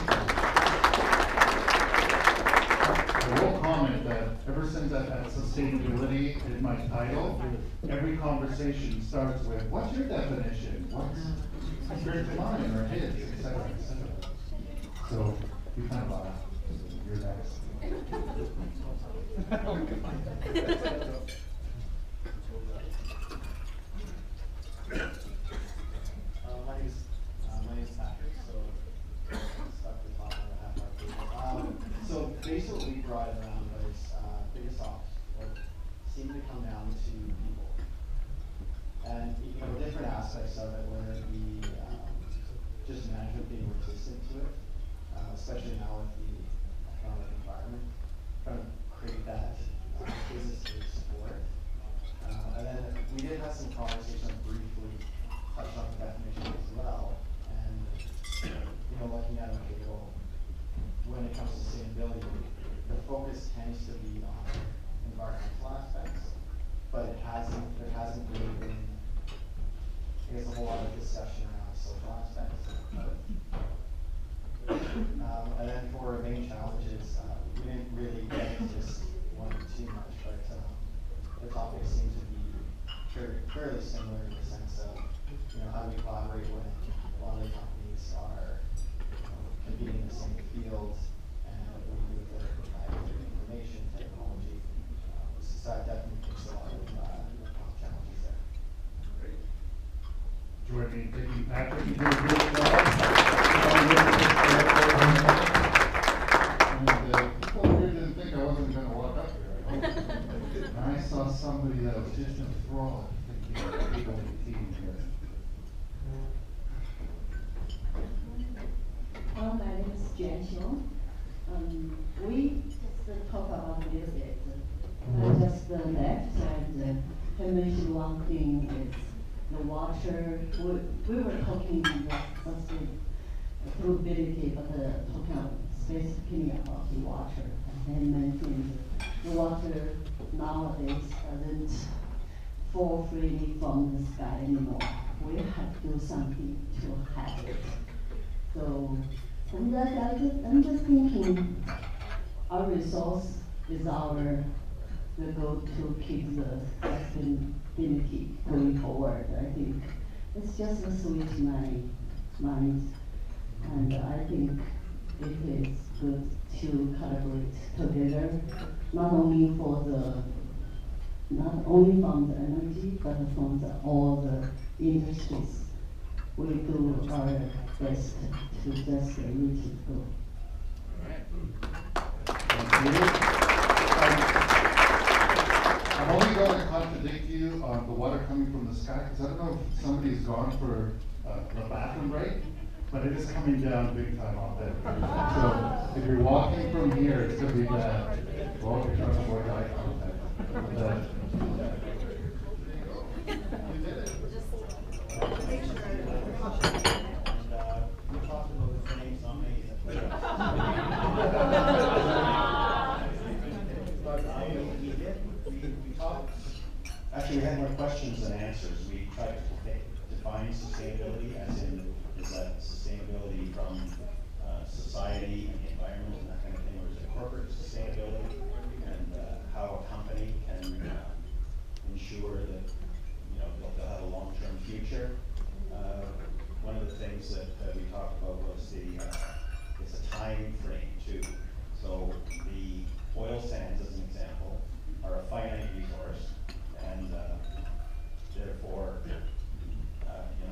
I will comment that ever since I've had sustainability in my title, every conversation starts with, what's your definition? What's your mine or his, et cetera, et cetera. So you kind of you're next. My name's Patrick, so stuck to the top of the half-hour. So basically what we brought around was biggest obstacle seemed to come down to people. And different aspects of it, whether it be just management being resistant to it, especially now with the economic environment, trying to create that business case for it. And then we did have some conversations briefly touched on the definition as well. And looking at okay, well, when it comes to sustainability, the focus tends to be on environmental aspects, but there hasn't really been, I guess, a whole lot of discussion around social aspects of it. And then for our main challenges, we didn't really get into this one too much, but the topics seem to be fairly similar in the sense of how do we collaborate when a lot of the companies are competing in the same field, and what do we do with their proprietary information technology. So that definitely takes a lot of challenges there. Great. Join me in thanking Patrick. You did a great job. People here didn't think I wasn't going to walk up here. I saw somebody that was just enthralled thinking people on the team here. My name is Jen Xiong. We just talk about music. I just left and I mentioned one thing is the water. We were talking about sustainability, but talking specifically about the water. And mentioned the water nowadays doesn't fall freely from the sky anymore. We have to do something to have it. So, and I'm just thinking, our resource is the goal to keep the sustainability going forward. I think it's just a switch my mind, and I think it is good to collaborate together, not only from the energy, but from all the industries. We do our best to just reach the goal. Thank you. I'm only going to contradict you on the water coming from the sky, because I don't know if somebody's gone for a bathroom break, but it is coming down big time out there. So if you're walking from here, it's going to be bad. Well, you're trying to avoid eye contact. Actually, we had more questions than answers. We tried to define sustainability as in, is that sustainability from society and the environment and that kind of thing, or is it corporate sustainability, and how a company can ensure that they'll have a long-term future. One of the things that we talked about was it's a time frame too. So the oil sands, as an example, are a finite resource, and therefore,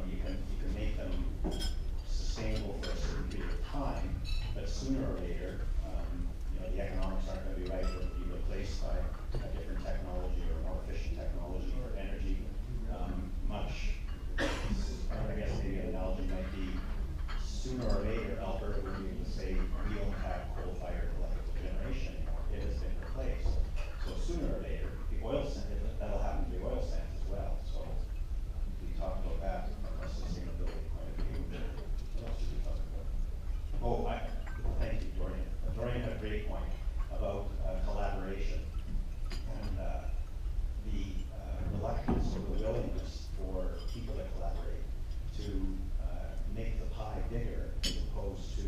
you can make them sustainable for a certain period of time, but sooner about collaboration and the reluctance or the willingness for people to collaborate to make the pie bigger as opposed to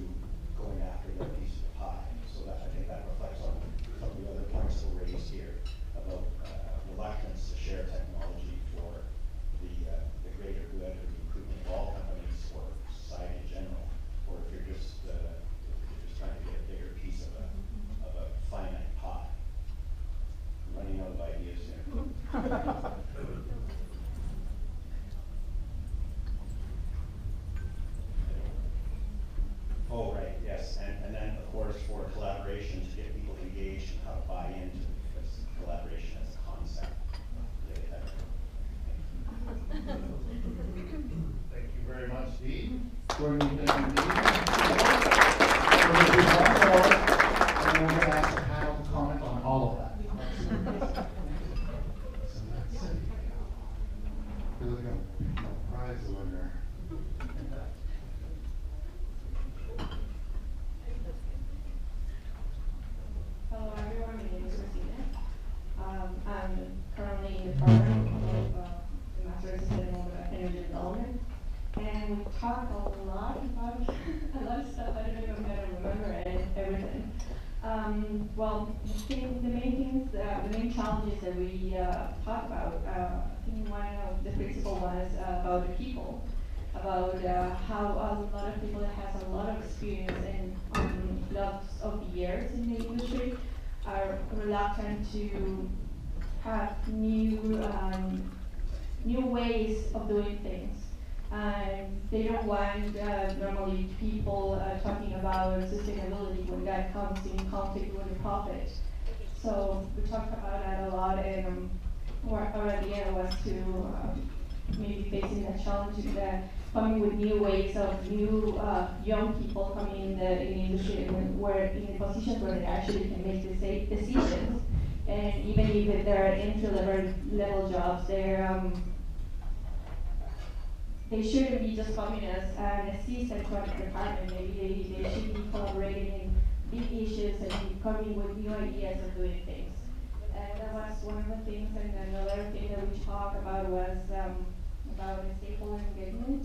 going after their piece of the pie. So that, I think that reflects on some of the other points that were raised here about reluctance to share technology for the greater good or the improvement of all companies or society in general, or if you're just trying to get a bigger piece of a finite pie. I'm running out of ideas here. Oh, right, yes, and then, of course, for collaboration, to get people engaged and how to buy into it, because collaboration as a concept. Thank you very much, Dee. Join me in thanking Dee. And we're going to ask Hal to comment on all of that. Here we go. Prize winner. Hello everyone, my name is Christina. I'm currently in the program of the Master's in Sustainable Energy Development. And we talk a lot about a lot of stuff. I don't know if I'm gonna remember everything. Well, the main challenges that we talk about, I think one of the principal was about the people, about how a lot of people that has a lot of experience and lots of years in the industry are reluctant to have new ways of doing things. They don't want normally people talking about sustainability when that comes in conflict with the profit. So we talked about that a lot, and our idea was to maybe facing that challenge that coming with new ways of new young people coming in the industry and we're in positions where they actually can make the safe decisions. And even if they're entry-level jobs, they shouldn't be just coming as an assistant to a department. Maybe they should be collaborating in big issues and coming with new ideas of doing things. And that was one of the things. And another thing that we talked about was about stakeholder engagement.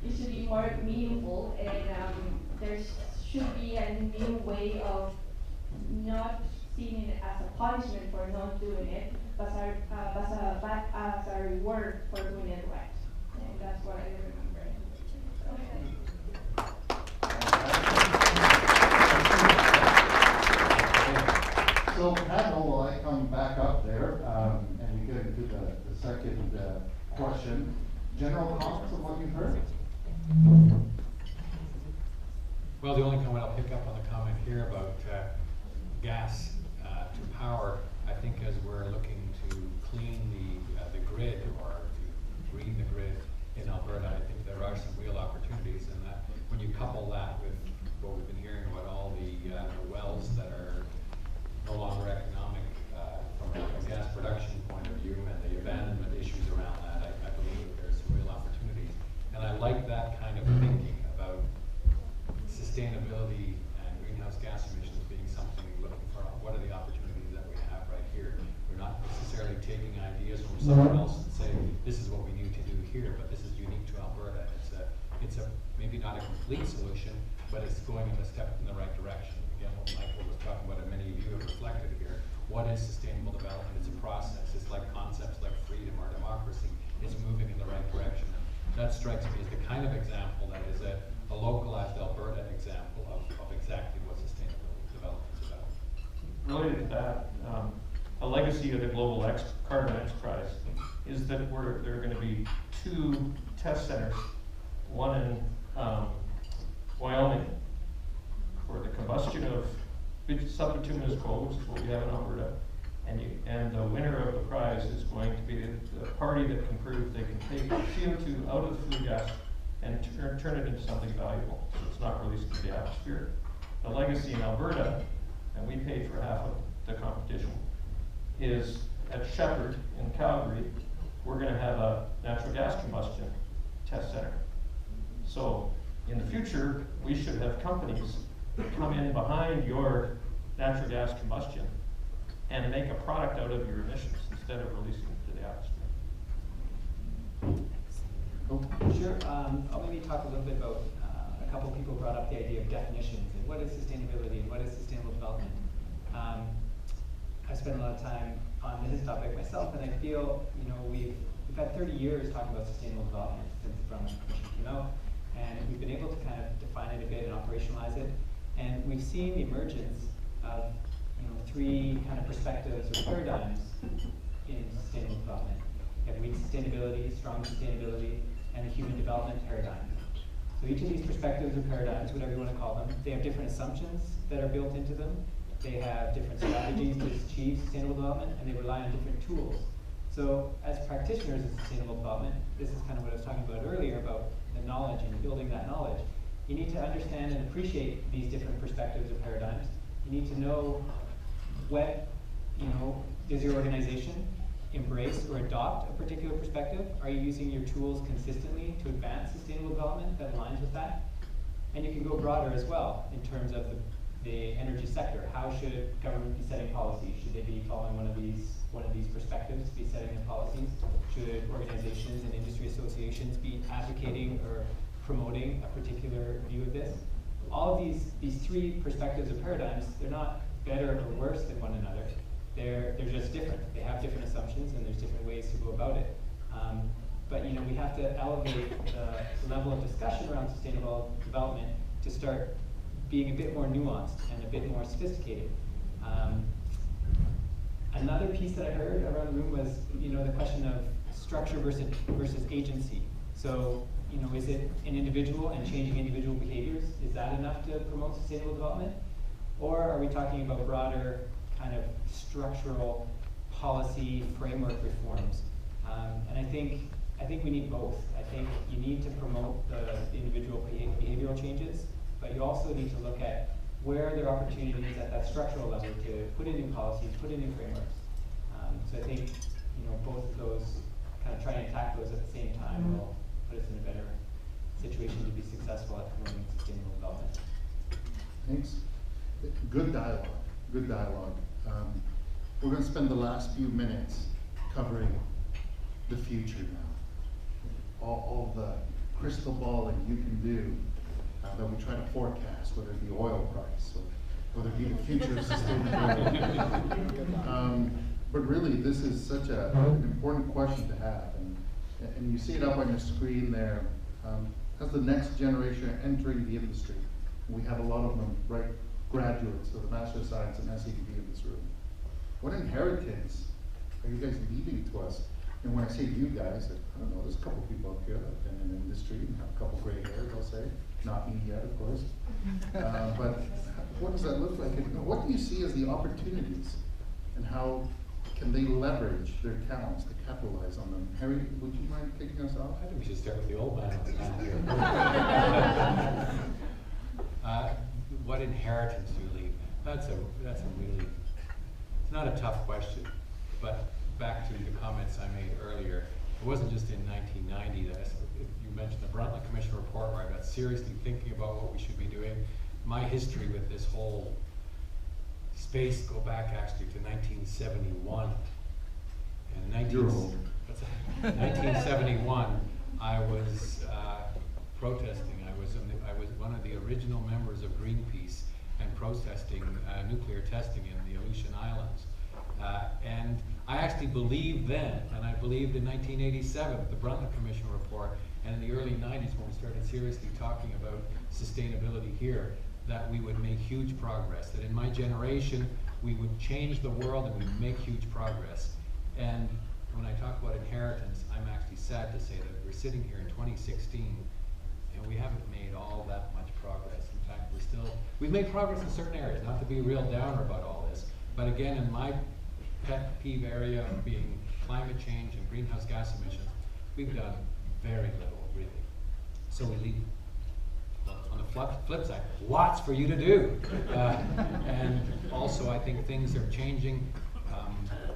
It should be more meaningful, and there should be a new way of not seeing it as a punishment for not doing it, but as a reward for doing it right. And that's what I remember. So Pat, will I come back up there and we get into the second question. General comments on what you've heard? Well, the only comment I'll pick up on the comment here about gas to power, I think as we're looking to clean the grid or to green the grid in Alberta, I think there are some real opportunities in that. When you couple that with what we've been hearing about all the wells that are no longer economic from a gas production point of view and the abandonment issues around that, I believe that there's some real opportunities. And I like that kind of thinking about sustainability and greenhouse gas emissions being something looking for what are the opportunities that we have right here. We're not necessarily taking ideas from someone else and saying this is what we need to do here, but this is unique to Alberta. It's a maybe not a complete solution, but it's going in a step in the right direction. Again, what Michael was talking about and many of you have reflected here. What is sustainable development? It's a process. It's like concepts like freedom or democracy. It's moving in the right direction. And that strikes me as the kind of example that is a localized Alberta example of exactly what sustainable development is about. Related to that, a legacy of the Global Carbon X Prize is that there are going to be 2 test centers, one in Wyoming for the combustion of subbituminous coal, which is what we have in Alberta, and the winner of the prize is going to be the party that can prove they can take CO2 out of the flue gas and turn it into something valuable, so it's not released into the atmosphere. The legacy in Alberta, and we paid for half of the competition, is at Shepard in Calgary. We're going to have a natural gas combustion test center. So in the future, we should have companies come in behind your natural gas combustion and make a product out of your emissions instead of releasing it to the atmosphere. Sure. I'll maybe talk a little bit about, a couple people brought up the idea of definitions and what is sustainability and what is sustainable development. I've spent a lot of time on this topic myself, and I feel, we've had 30 years talking about sustainable development since the Brundtland Commission came out, and we've been able to kind of define it a bit and operationalize it. And we've seen the emergence of, three kind of perspectives or paradigms in sustainable development. You have weak sustainability, strong sustainability, and the human development paradigm. So each of these perspectives or paradigms, whatever you want to call them, they have different assumptions that are built into them. They have different strategies to achieve sustainable development, and they rely on different tools. So as practitioners of sustainable development, this is kind of what I was talking about earlier about the knowledge and building that knowledge. You need to understand and appreciate these different perspectives or paradigms. You need to know what, does your organization embrace or adopt a particular perspective? Are you using your tools consistently to advance sustainable development that aligns with that? And you can go broader as well in terms of the energy sector. How should government be setting policies? Should they be following one of these perspectives to be setting the policies? Should organizations and industry associations be advocating or promoting a particular view of this? All of these three perspectives or paradigms, they're not better or worse than one another. They're just different. They have different assumptions, and there's different ways to go about it. But we have to elevate the level of discussion around sustainable development to start being a bit more nuanced and a bit more sophisticated. Another piece that I heard around the room was, the question of structure versus agency. So, is it an individual and changing individual behaviors? Is that enough to promote sustainable development? Or are we talking about broader kind of structural policy framework reforms? And I think we need both. I think you need to promote the individual behavioral changes, but you also need to look at where there are opportunities at that structural level to put in new policies, put in new frameworks. So I think both of those, kind of trying to attack those at the same time will put us in a better situation to be successful at promoting sustainable development. Thanks. Good dialogue. Good dialogue. We're going to spend the last few minutes covering the future now. All the crystal balling you can do that we try to forecast, whether it be oil price or whether it be the future of sustainability. But really, this is such an important question to have. And you see it up on your screen there. As the next generation entering the industry, we have a lot of them, right, graduates of the Master of Science and SEDV in this room. What inheritance are you guys leaving to us? And when I say you guys, I don't know, there's a couple people up here that have been in the industry and have a couple gray hairs, I'll say. Not me yet, of course. But what does that look like? And what do you see as the opportunities? And how can they leverage their talents to capitalize on them? Harry, would you mind kicking us off? I think we should start with the old man. What inheritance do you leave? That's a really, it's not a tough question, but back to the comments I made earlier, it wasn't just in 1990 that you mentioned the Brundtland Commission report where I got seriously thinking about what we should be doing. My history with this whole space go back actually to 1971. And 1971, I was protesting. I was one of the original members of Greenpeace and protesting nuclear testing in the Aleutian Islands. And I actually believed then, and I believed in 1987, the Brundtland Commission report, and in the early 90s when we started seriously talking about sustainability here, that we would make huge progress, that in my generation we would change the world and we would make huge progress. And when I talk about inheritance, I'm actually sad to say that we're sitting here in 2016 and we haven't made all that much progress. In fact, we've made progress in certain areas, not to be a real downer about all this, but again, in my pet peeve area of being climate change and greenhouse gas emissions, we've done very little, really. So we leave, on the flip side, lots for you to do. And also, I think things are changing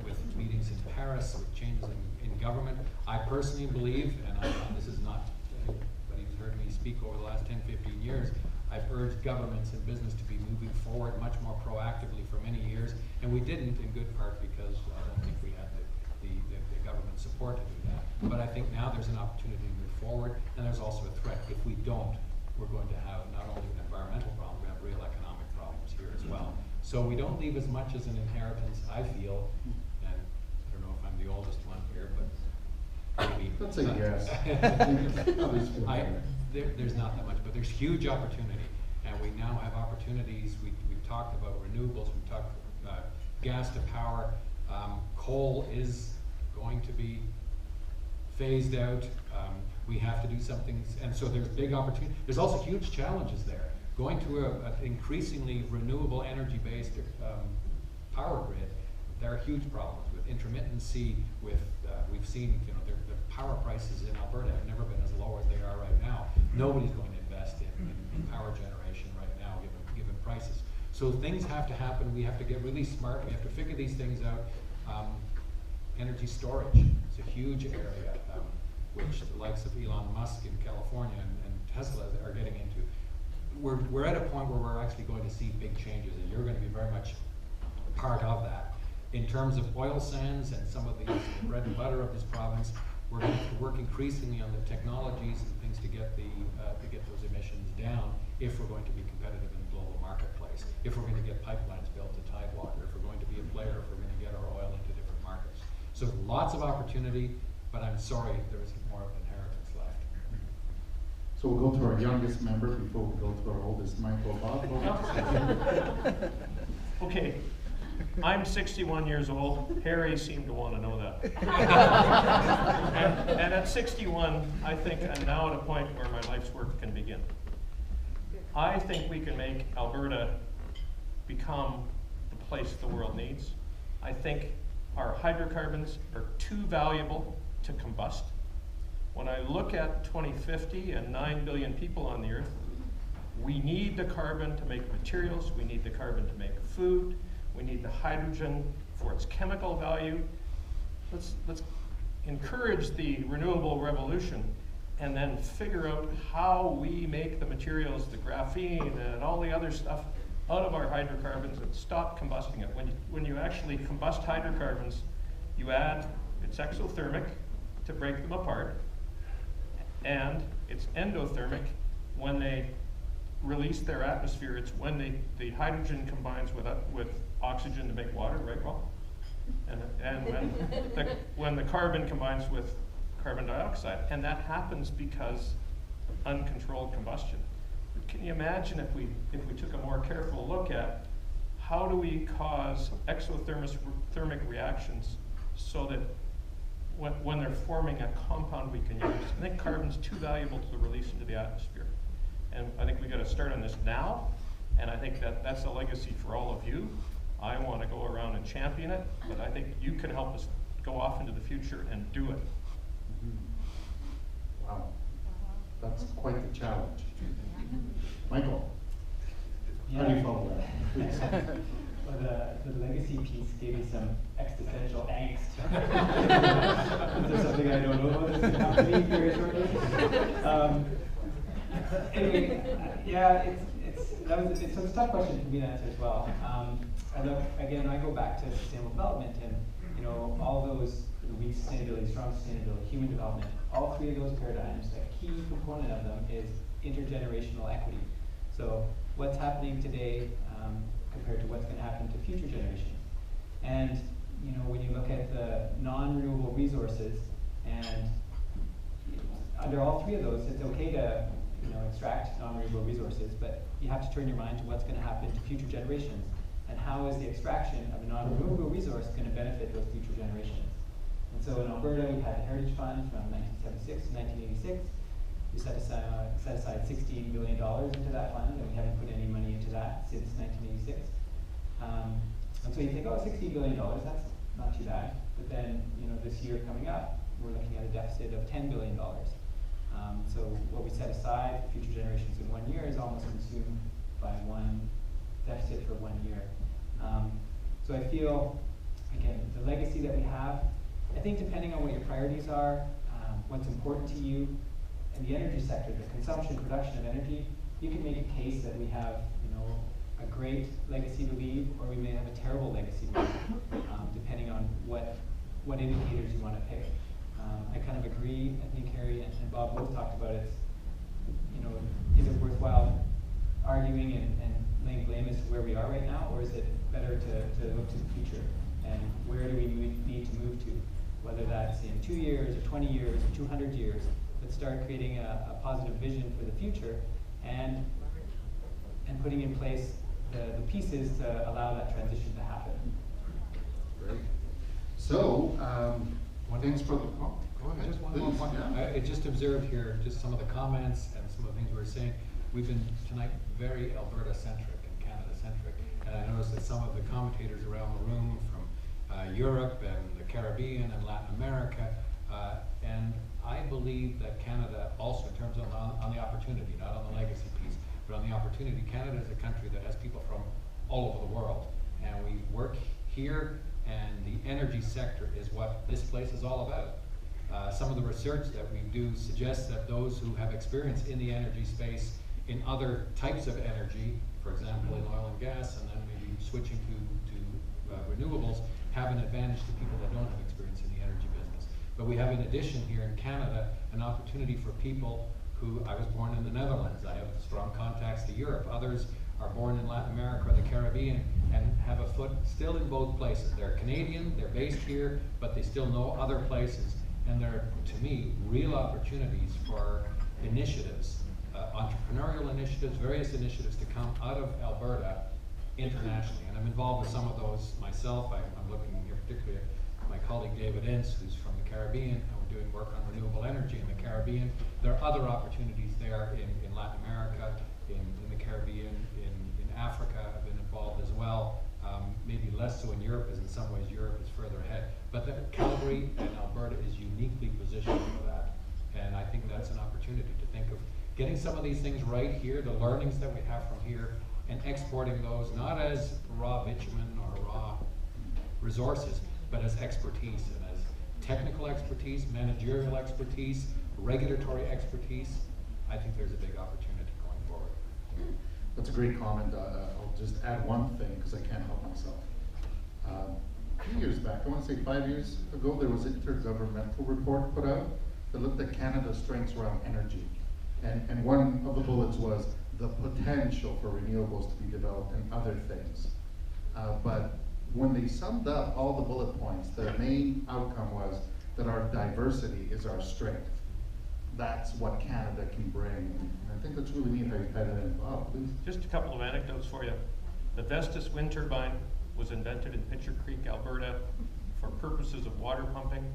with meetings in Paris, with changes in government. I personally believe, and this is not, anybody who's heard me speak over the last 10, 15 years, I've urged governments and business to be moving forward much more proactively for many years, and we didn't in good part because I don't think we had the government support to do that. But I think now there's an opportunity to move forward, and there's also a threat. If we don't, we're going to have not only an environmental problem, we have real economic problems here as well. So we don't leave as much as an inheritance, I feel, and I don't know if I'm the oldest one here, but maybe. That's a yes. There's not that much, but there's huge opportunity, and we now have opportunities. We've talked about renewables, we've talked gas to power. Coal is going to be phased out. We have to do something, and so there's big opportunity. There's also huge challenges there. Going to an increasingly renewable energy-based power grid, there are huge problems with intermittency, with, we've seen, you know, the power prices in Alberta have never been as low as they are right now. Nobody's going to invest in power generation right now, given prices. So things have to happen. We have to get really smart. We have to figure these things out. Energy storage is a huge area, which the likes of Elon Musk in California and Tesla are getting into. We're at a point where we're actually going to see big changes, and you're going to be very much part of that. In terms of oil sands and some of the bread and butter of this province, we're going to have to work increasingly on the technologies and things to get those emissions down if we're going to be competitive in the global marketplace, if we're going to get pipelines built to Tidewater, if we're going to be a player, if we're going to get our oil into different markets. So lots of opportunity, but I'm sorry there isn't more of an inheritance left. So we'll go to our youngest member before we go to our oldest, Michael Bob. Okay, I'm 61 years old. Harry seemed to want to know that. and at 61, I think I'm now at a point where my life's work can begin. I think we can make Alberta become the place the world needs. I think our hydrocarbons are too valuable to combust. When I look at 2050 and 9 billion people on the earth, we need the carbon to make materials, we need the carbon to make food, we need the hydrogen for its chemical value. Let's encourage the renewable revolution and then figure out how we make the materials, the graphene and all the other stuff out of our hydrocarbons and stop combusting it. When you actually combust hydrocarbons, you add, it's exothermic to break them apart, and it's endothermic when they release their atmosphere. It's when the hydrogen combines with oxygen to make water, right, Paul? And when the carbon combines with carbon dioxide, and that happens because uncontrolled combustion. But can you imagine if we took a more careful look at how do we cause exothermic reactions so that when they're forming a compound we can use? I think carbon's too valuable to release into the atmosphere. And I think we got to start on this now, and I think that's a legacy for all of you. I want to go around and champion it, but I think you can help us go off into the future and do it. Wow, that's quite the challenge. Michael, how do you follow that? Please. Well, the legacy piece gave me some existential angst. Is there something I don't know about this company very shortly? Anyway, yeah, it's a tough question for me to answer as well. I look, again, I go back to sustainable development, and you know, all those weak sustainability, strong sustainability, human development, all three of those paradigms, a key component of them is intergenerational equity. So what's happening today compared to what's going to happen to future generations. And you know, when you look at the non-renewable resources, and under all three of those, it's okay to extract non-renewable resources, but you have to turn your mind to what's going to happen to future generations, and how is the extraction of a non-renewable resource going to benefit those future generations. And so in Alberta, we had the Heritage Fund from 1976 to 1986. We set aside $16 billion into that fund, and we haven't put any money into that since 1986. And so you think, oh, $16 billion, that's not too bad. But then, you know, this year coming up, we're looking at a deficit of $10 billion. So what we set aside for future generations in 1 year is almost consumed by one deficit for 1 year. So I feel, again, the legacy that we have, I think depending on what your priorities are, what's important to you, in the energy sector, the consumption, production of energy, you can make a case that we have, you know, a great legacy to leave, or we may have a terrible legacy to leave, depending on what indicators you want to pick. I kind of agree. I think Harry and Bob both talked about it. You know, is it worthwhile arguing and laying blame as to where we are right now, or is it better to look to the future and where do we need to move to? Whether that's in 2 years or 20 years or 200 years, let's start creating a positive vision for the future and putting in place the pieces to allow that transition to happen. Great. So, thanks for the, Go ahead. Just one please, more point. yeah. I just observed here just some of the comments and some of the things we were saying. We've been tonight very Alberta-centric and Canada-centric. And I noticed that some of the commentators around the room from Europe and the Caribbean and Latin America, and I believe that Canada also, in terms of on the opportunity, not on the legacy piece, but on the opportunity, Canada is a country that has people from all over the world. And we work here, and the energy sector is what this place is all about. Some of the research that we do suggests that those who have experience in the energy space in other types of energy, for example in oil and gas, and then maybe switching to renewables, have an advantage to people that don't have experience in the energy business. But we have, in addition here in Canada, an opportunity for people who, I was born in the Netherlands, I have strong contacts to Europe. Others are born in Latin America or the Caribbean and have a foot still in both places. They're Canadian, they're based here, but they still know other places. And there are, to me, real opportunities for initiatives, entrepreneurial initiatives, various initiatives to come out of Alberta internationally. And I'm involved with some of those myself. I'm looking here particularly at my colleague David Ince, who's from the Caribbean, and we're doing work on renewable energy in the Caribbean. There are other opportunities there in Latin America, in the Caribbean, in Africa. I've been involved as well. Maybe less so in Europe, as in some ways Europe is further ahead. But Calgary and Alberta is uniquely positioned for that. And I think that's an opportunity to think of getting some of these things right here, the learnings that we have from here, and exporting those not as raw bitumen or raw resources, but as expertise and as technical expertise, managerial expertise, regulatory expertise. I think there's a big opportunity going forward. That's a great comment. I'll just add one thing because I can't help myself. A few years back, I want to say 5 years ago, there was an intergovernmental report put out that looked at Canada's strengths around energy. And one of the bullets was the potential for renewables to be developed and other things. But when they summed up all the bullet points, the main outcome was that our diversity is our strength. That's what Canada can bring. And I think that's really neat how you tied it in. Bob, please. Just a couple of anecdotes for you. The Vestas wind turbine was invented in Pitcher Creek, Alberta for purposes of water pumping,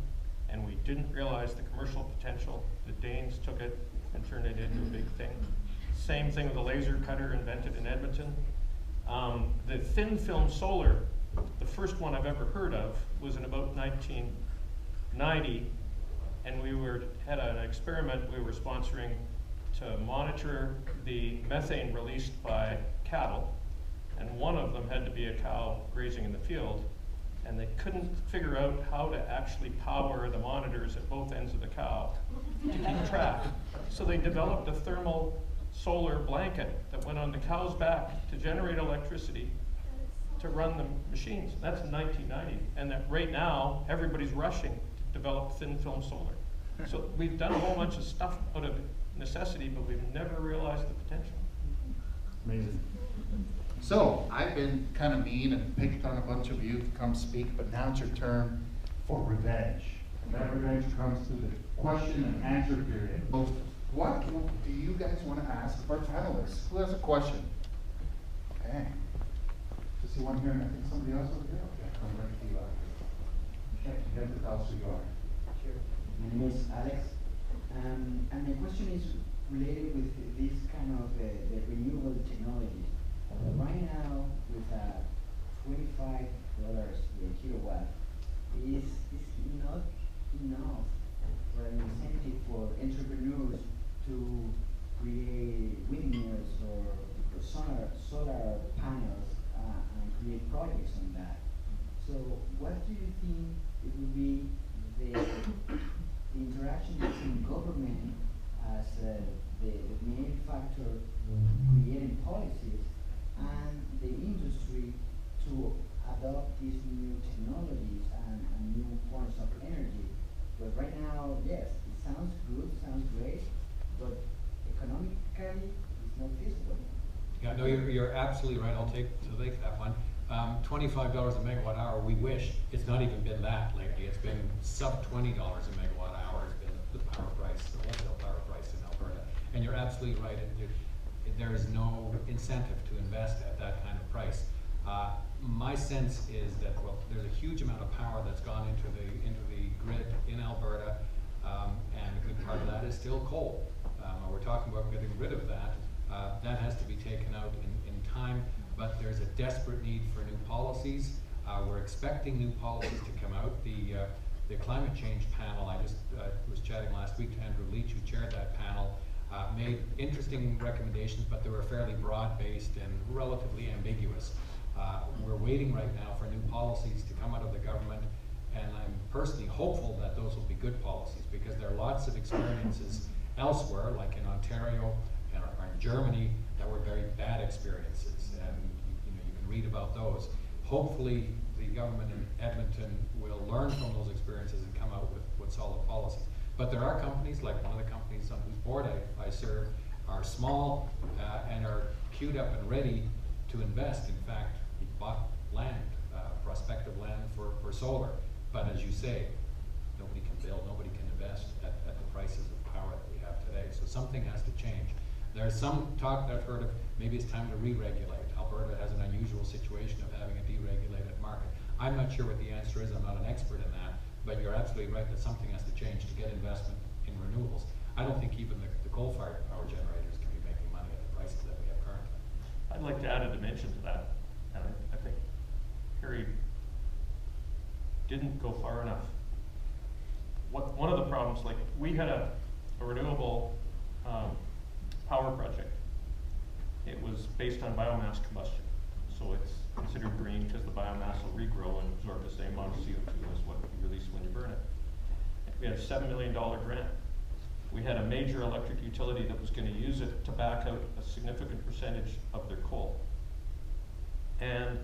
and we didn't realize the commercial potential. The Danes took it and turned it into a big thing. Same thing with the laser cutter invented in Edmonton. The thin film solar, the first one I've ever heard of, was in about 1990, and we had an experiment we were sponsoring to monitor the methane released by cattle, and one of them had to be a cow grazing in the field, and they couldn't figure out how to actually power the monitors at both ends of the cow to keep track. So they developed a thermal solar blanket that went on the cow's back to generate electricity to run the machines. That's in 1990, and that right now everybody's rushing to develop thin film solar. So we've done a whole bunch of stuff out of necessity, but we've never realized the potential. Amazing. So I've been kind of mean and picked on a bunch of you to come speak, but now it's your turn for revenge. And that revenge comes to the question and answer period. So what do you guys want to ask our panelists? Who has a question? Okay. Just see one here, and I think somebody else over here. Okay, come right to you. Okay, you have to tell us who you are. Sure. My name is Alex, and my question is related with this kind of the renewable technologies. Right now, with $25 per kilowatt, is not enough for an incentive for entrepreneurs to create windmills or solar panels and create projects on that. So, what do you think it will be the interaction between government as the main factor creating policies and the industry to adopt these new technologies and new forms of energy. But right now, yes, it sounds good, sounds great, but economically, it's not feasible. Yeah, no, you're absolutely right. I'll take that one. $25 a megawatt hour. We wish it's not even been that lately. It's been sub $20 a megawatt hour. It's been the power price, the wholesale power price in Alberta. And you're absolutely right. There is no incentive to invest at that kind of price. My sense is that, well, there's a huge amount of power that's gone into the grid in Alberta, and a good part of that is still coal. We're talking about getting rid of that. That has to be taken out in time, but there's a desperate need for new policies. We're expecting new policies to come out. The climate change panel, I just was chatting last week to Andrew Leach, who chaired that panel, made interesting recommendations, but they were fairly broad-based and relatively ambiguous. We're waiting right now for new policies to come out of the government, and I'm personally hopeful that those will be good policies, because there are lots of experiences elsewhere, like in Ontario or in Germany, that were very bad experiences, and you can read about those. Hopefully, the government in Edmonton will learn from those experiences and come out with solid policies. But there are companies, like one of the companies on whose board I serve, are small and are queued up and ready to invest. In fact, we bought land, prospective land for solar. But as you say, nobody can build, nobody can invest at the prices of power that we have today. So something has to change. There's some talk that I've heard of, maybe it's time to re-regulate. Alberta has an unusual situation of having a deregulated market. I'm not sure what the answer is, I'm not an expert in that, but you're absolutely right that something has to change to get investment in renewables. I don't think even the coal-fired power generators can be making money at the prices that we have currently. I'd like to add a dimension to that, and I think Harry didn't go far enough. One of the problems, like we had a renewable power project. It was based on biomass combustion, so it's considered green because the biomass will regrow and absorb the same amount of CO2 as what you release when you burn it. We had a $7 million grant. We had a major electric utility that was going to use it to back out a significant percentage of their coal. And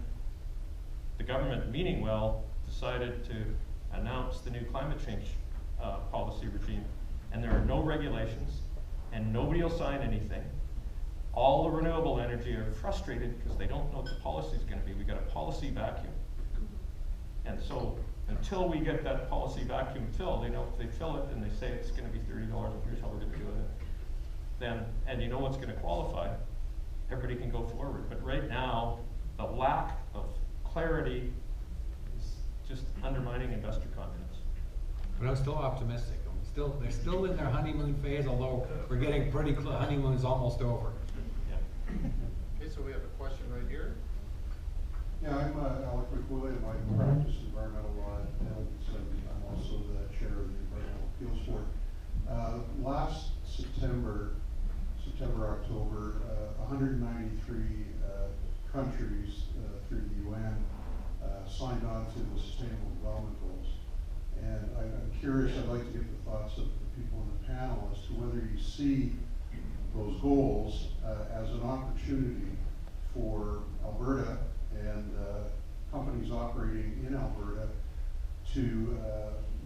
the government, meaning well, decided to announce the new climate change policy regime. And there are no regulations, and nobody will sign anything. All the renewable energy are frustrated because they don't know what the policy is going to be. We got a policy vacuum. And so until we get that policy vacuum filled, if they fill it and they say it's going to be $30 and here's how we're going to do it, then, and you know what's going to qualify, everybody can go forward. But right now, the lack of clarity is just undermining investor confidence. But I'm still optimistic. They're still in their honeymoon phase, although we're getting pretty close. Honeymoon's almost over. Okay, so we have a question right here. Yeah, I'm Alec McWilliam. I practice environmental law at Edmonton. I'm also the chair of the Environmental Appeals Board. Last September, October, 193 countries through the UN signed on to the Sustainable Development Goals. And I'm curious, I'd like to get the thoughts of the people in the panel as to whether you see those goals as an opportunity for Alberta and companies operating in Alberta to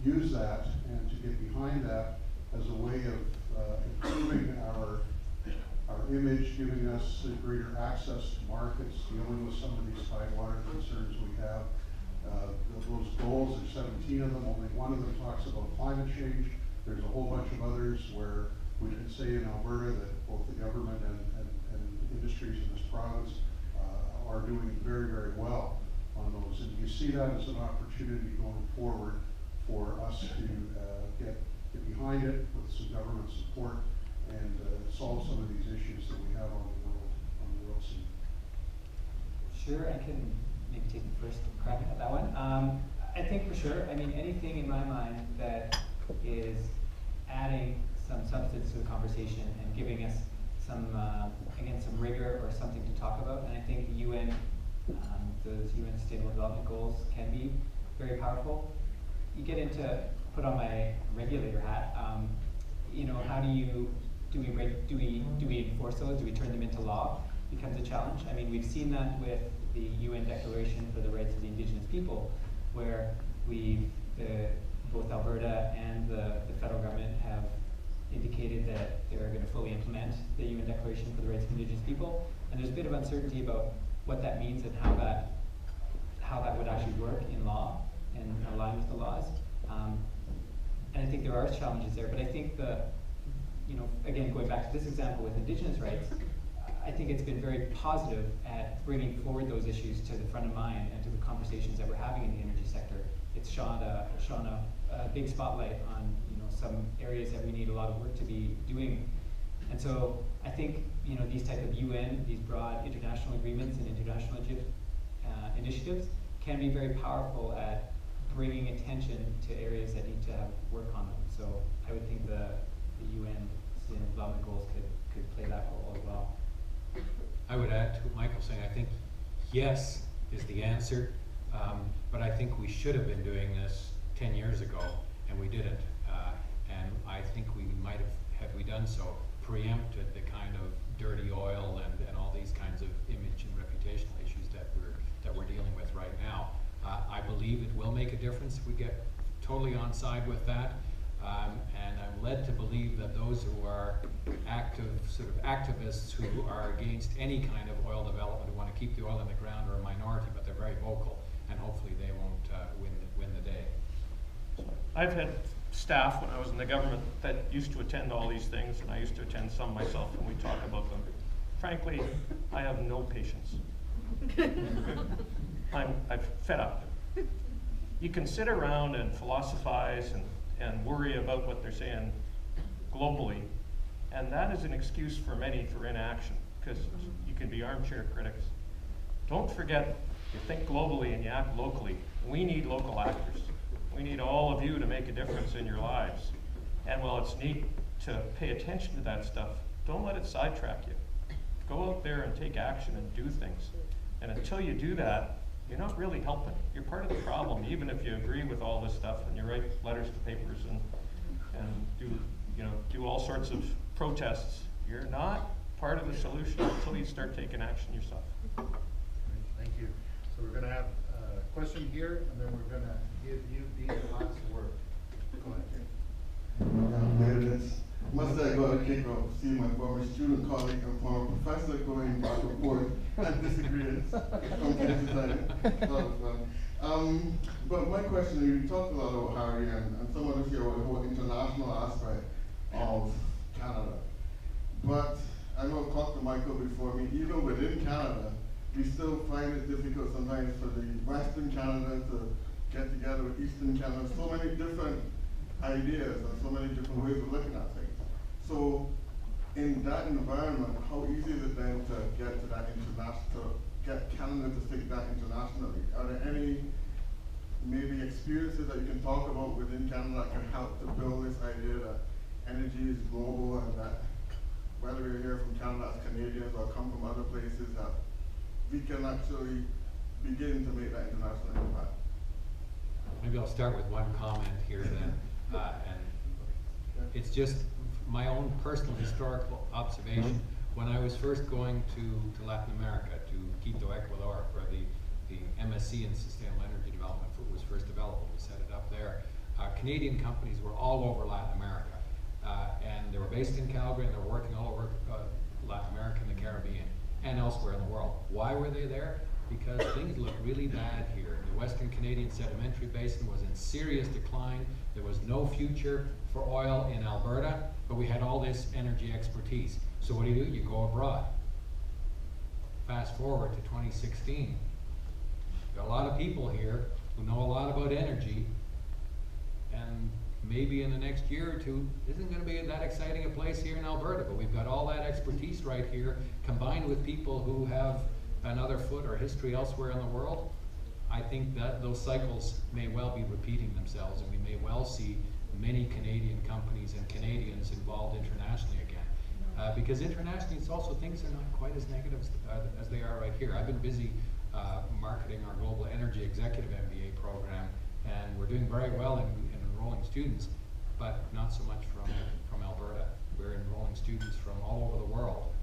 use that and to get behind that as a way of improving our image, giving us greater access to markets, dealing with some of these tidewater concerns we have. Those goals, there's 17 of them, only one of them talks about climate change. There's a whole bunch of others where we can say in Alberta that both the government and industries in this province are doing very, very well on those. And you see that as an opportunity going forward for us to get behind it with some government support and solve some of these issues that we have on the world scene. Sure, I can maybe take the first crack at that one. I think for sure, I mean, anything in my mind that is adding some substance to the conversation and giving us some, again, some rigor or something to talk about. And I think the UN, those UN Sustainable Development Goals can be very powerful. You get into, put on my regulator hat, how do you do we enforce those? Do we turn them into law? Becomes a challenge. I mean, we've seen that with the UN Declaration for the Rights of the Indigenous People, where both Alberta and the federal government have indicated that they're going to fully implement the UN Declaration for the Rights of Indigenous People, and there's a bit of uncertainty about what that means and how that would actually work in law and align with the laws. And I think there are challenges there, but I think again, going back to this example with Indigenous rights, I think it's been very positive at bringing forward those issues to the front of mind and to the conversations that we're having in the energy sector. It's shone a big spotlight on some areas that we need a lot of work to be doing. And so I think these type of UN, these broad international agreements and international initiatives can be very powerful at bringing attention to areas that need to have work on them. So I would think the UN Sustainable Development Goals could play that role as well. I would add to what Michael's saying. I think yes is the answer, but I think we should have been doing this 10 years ago, and we didn't. And I think we might have, had we done so, preempted the kind of dirty oil and all these kinds of image and reputational issues that we're dealing with right now. I believe it will make a difference if we get totally on side with that. And I'm led to believe that those who are activists who are against any kind of oil development, who want to keep the oil in the ground, are a minority, but they're very vocal, and hopefully they won't win the day. I've had staff when I was in the government that used to attend all these things, and I used to attend some myself, and we talk about them. Frankly, I have no patience. I'm fed up. You can sit around and philosophize and worry about what they're saying globally, and that is an excuse for many for inaction, because you can be armchair critics. Don't forget, you think globally and you act locally. We need local actors. We need all of you to make a difference in your lives. And while it's neat to pay attention to that stuff, don't let it sidetrack you. Go out there and take action and do things. And until you do that, you're not really helping. You're part of the problem, even if you agree with all this stuff and you write letters to papers and do all sorts of protests. You're not part of the solution until you start taking action yourself. Thank you. So we're going to have a question here, and then we're going to give you the last word. Go ahead. Must I got a kick of seeing my former student colleague and former professor going back and forth and disagreeing from time to time. But my question is, you talked a lot about Harry and some of us here about the whole international aspect of Canada. But I know I've talked to Michael before. I mean, even within Canada, we still find it difficult sometimes for the Western Canada to get together with Eastern Canada. So many different ideas and so many different ways of looking at things. So in that environment, how easy is it then to get to that to get Canada to think that internationally? Are there any maybe experiences that you can talk about within Canada that can help to build this idea that energy is global, and that whether we're here from Canada as Canadians or come from other places, that we can actually begin to make that international impact? Maybe I'll start with one comment here then, and it's just my own personal historical observation. When I was first going to Latin America, to Quito, Ecuador, where the MSc in Sustainable Energy Development was first developed, we set it up there. Canadian companies were all over Latin America, and they were based in Calgary, and they were working all over Latin America and the Caribbean and elsewhere in the world. Why were they there? Because things looked really bad here. The Western Canadian Sedimentary Basin was in serious decline. There was no future for oil in Alberta, but we had all this energy expertise. So what do? You go abroad. Fast forward to 2016. There are a lot of people here who know a lot about energy, and maybe in the next year or two, isn't going to be that exciting a place here in Alberta, but we've got all that expertise right here, combined with people who have another foot or history elsewhere in the world. I think that those cycles may well be repeating themselves, and we may well see many Canadian companies and Canadians involved internationally again. Because internationally, it's also things are not quite as negative as they are right here. I've been busy marketing our Global Energy Executive MBA program, and we're doing very well in enrolling students, but not so much from Alberta. We're enrolling students from all over the world,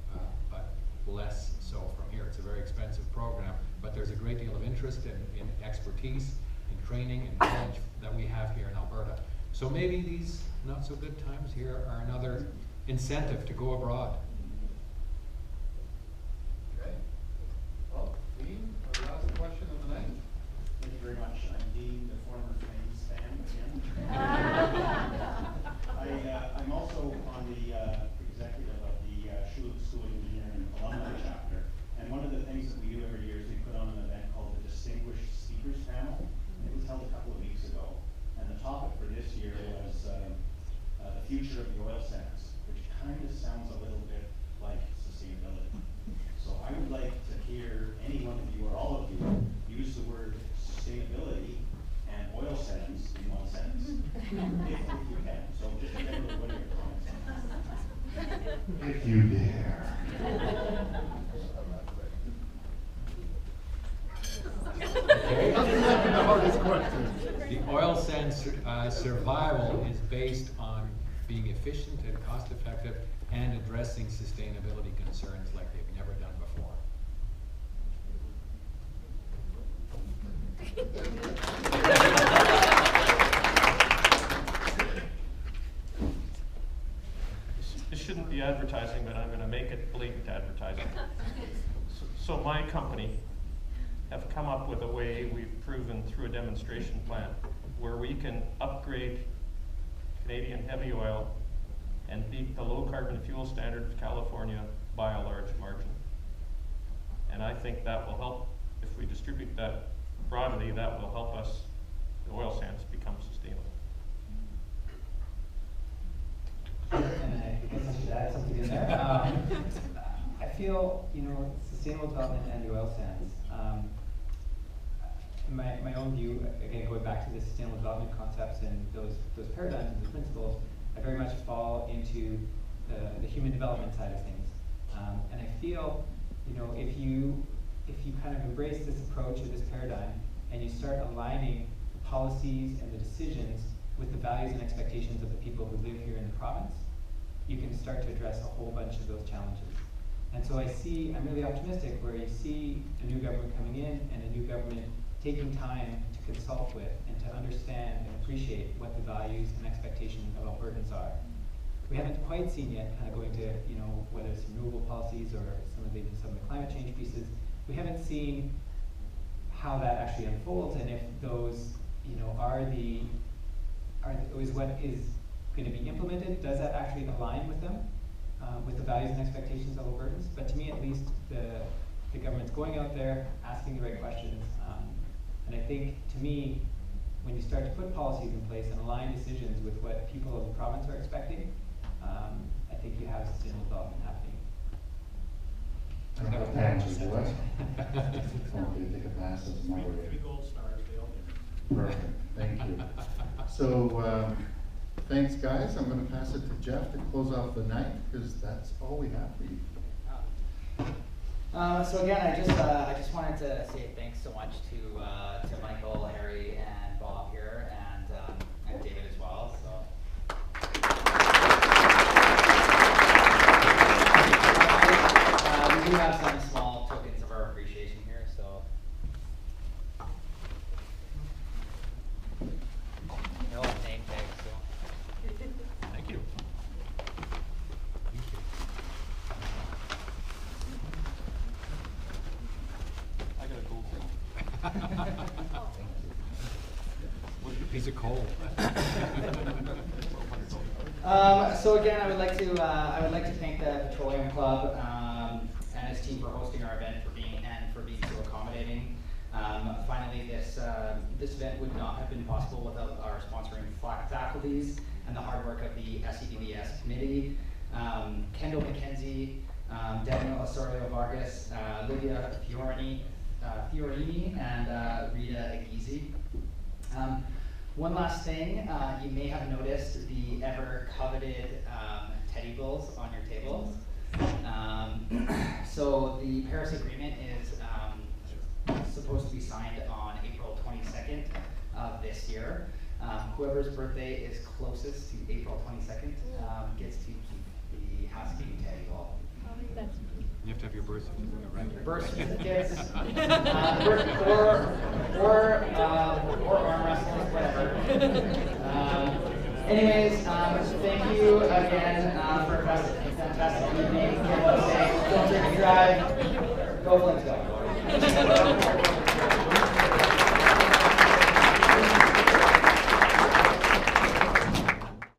but less so from here. It's a very expensive program, but there's a great deal of interest in expertise, in training and knowledge that we have here in Alberta. So maybe these not so good times here are another incentive to go abroad. Okay. Well, Dean, our last question of the night. Thank you very much. I'm Dean, the former Flames fan again. I'm also on the executive of the School of Engineering Alumni chapter. And one of the things that we do every year is we put on an event called the Distinguished Speakers Panel. And it was held a couple of weeks ago. And the topic for this year was the future of the oil sands, which kind of sounds a little bit like sustainability. So I would like to hear any one of you or all of you use the word sustainability and oil sands in one sentence, if you can. So just generally, what are your comments? If you dare. The oil sands survival is based on being efficient and cost effective and addressing sustainability concerns like they've never done before. This shouldn't be advertising, but I'm going to make it blatant advertising. So my company have come up with a way we've proven through a demonstration plan where we can upgrade Canadian heavy oil and beat the low carbon fuel standard of California by a large margin. And I think that will help, if we distribute that broadly, that will help us, the oil sands, become sustainable. And I guess I should add something in there. I feel, sustainable development and the oil sands, my own view, again, going back to the sustainable development concepts and those paradigms and the principles, I very much fall into the human development side of things. And I feel, if you kind of embrace this approach or this paradigm and you start aligning the policies and the decisions with the values and expectations of the people who live here in the province, you can start to address a whole bunch of those challenges. And so I'm really optimistic where you see a new government coming in and a new government taking time to consult with and to understand and appreciate what the values and expectations of Albertans are. We haven't quite seen yet, kind of going to, whether it's renewable policies or some of the climate change pieces, we haven't seen how that actually unfolds and if those, is what is going to be implemented, does that actually align with them, with the values and expectations of Albertans? But to me, at least, the government's going out there, asking the right questions, and I think, to me, when you start to put policies in place and align decisions with what people of the province are expecting, I think you have sustainable development happening. Thank you, what? Okay, take a pass as my way. 3 gold stars, they all get. Perfect, thank you. So, thanks guys. I'm going to pass it to Jeff to close off the night because that's all we have for you. So again, I just wanted to say thanks so much to Michael, Harry, and Bob here, and David as well. So we do have some small tokens of our appreciation here. So no name tags. So Thank you. I got a gold ring. What's your piece of coal? So again, I would like to thank the Petroleum Club and his team for hosting our event, for being so accommodating. Finally, this event would not have been possible without our sponsoring faculties and the hard work of the SEDVS committee. Kendall McKenzie, Daniel Osorio Vargas, Lydia Fiorini, and Rita Agizi. One last thing, you may have noticed the ever coveted teddy bills on your tables. So the Paris Agreement is supposed to be signed on April 22nd of this year. Whoever's birthday is closest to April 22nd gets to keep birth certificates, or arm wrestling, whatever. Anyways, thank you again for a fantastic evening. Don't drink and drive. Go Flames, go.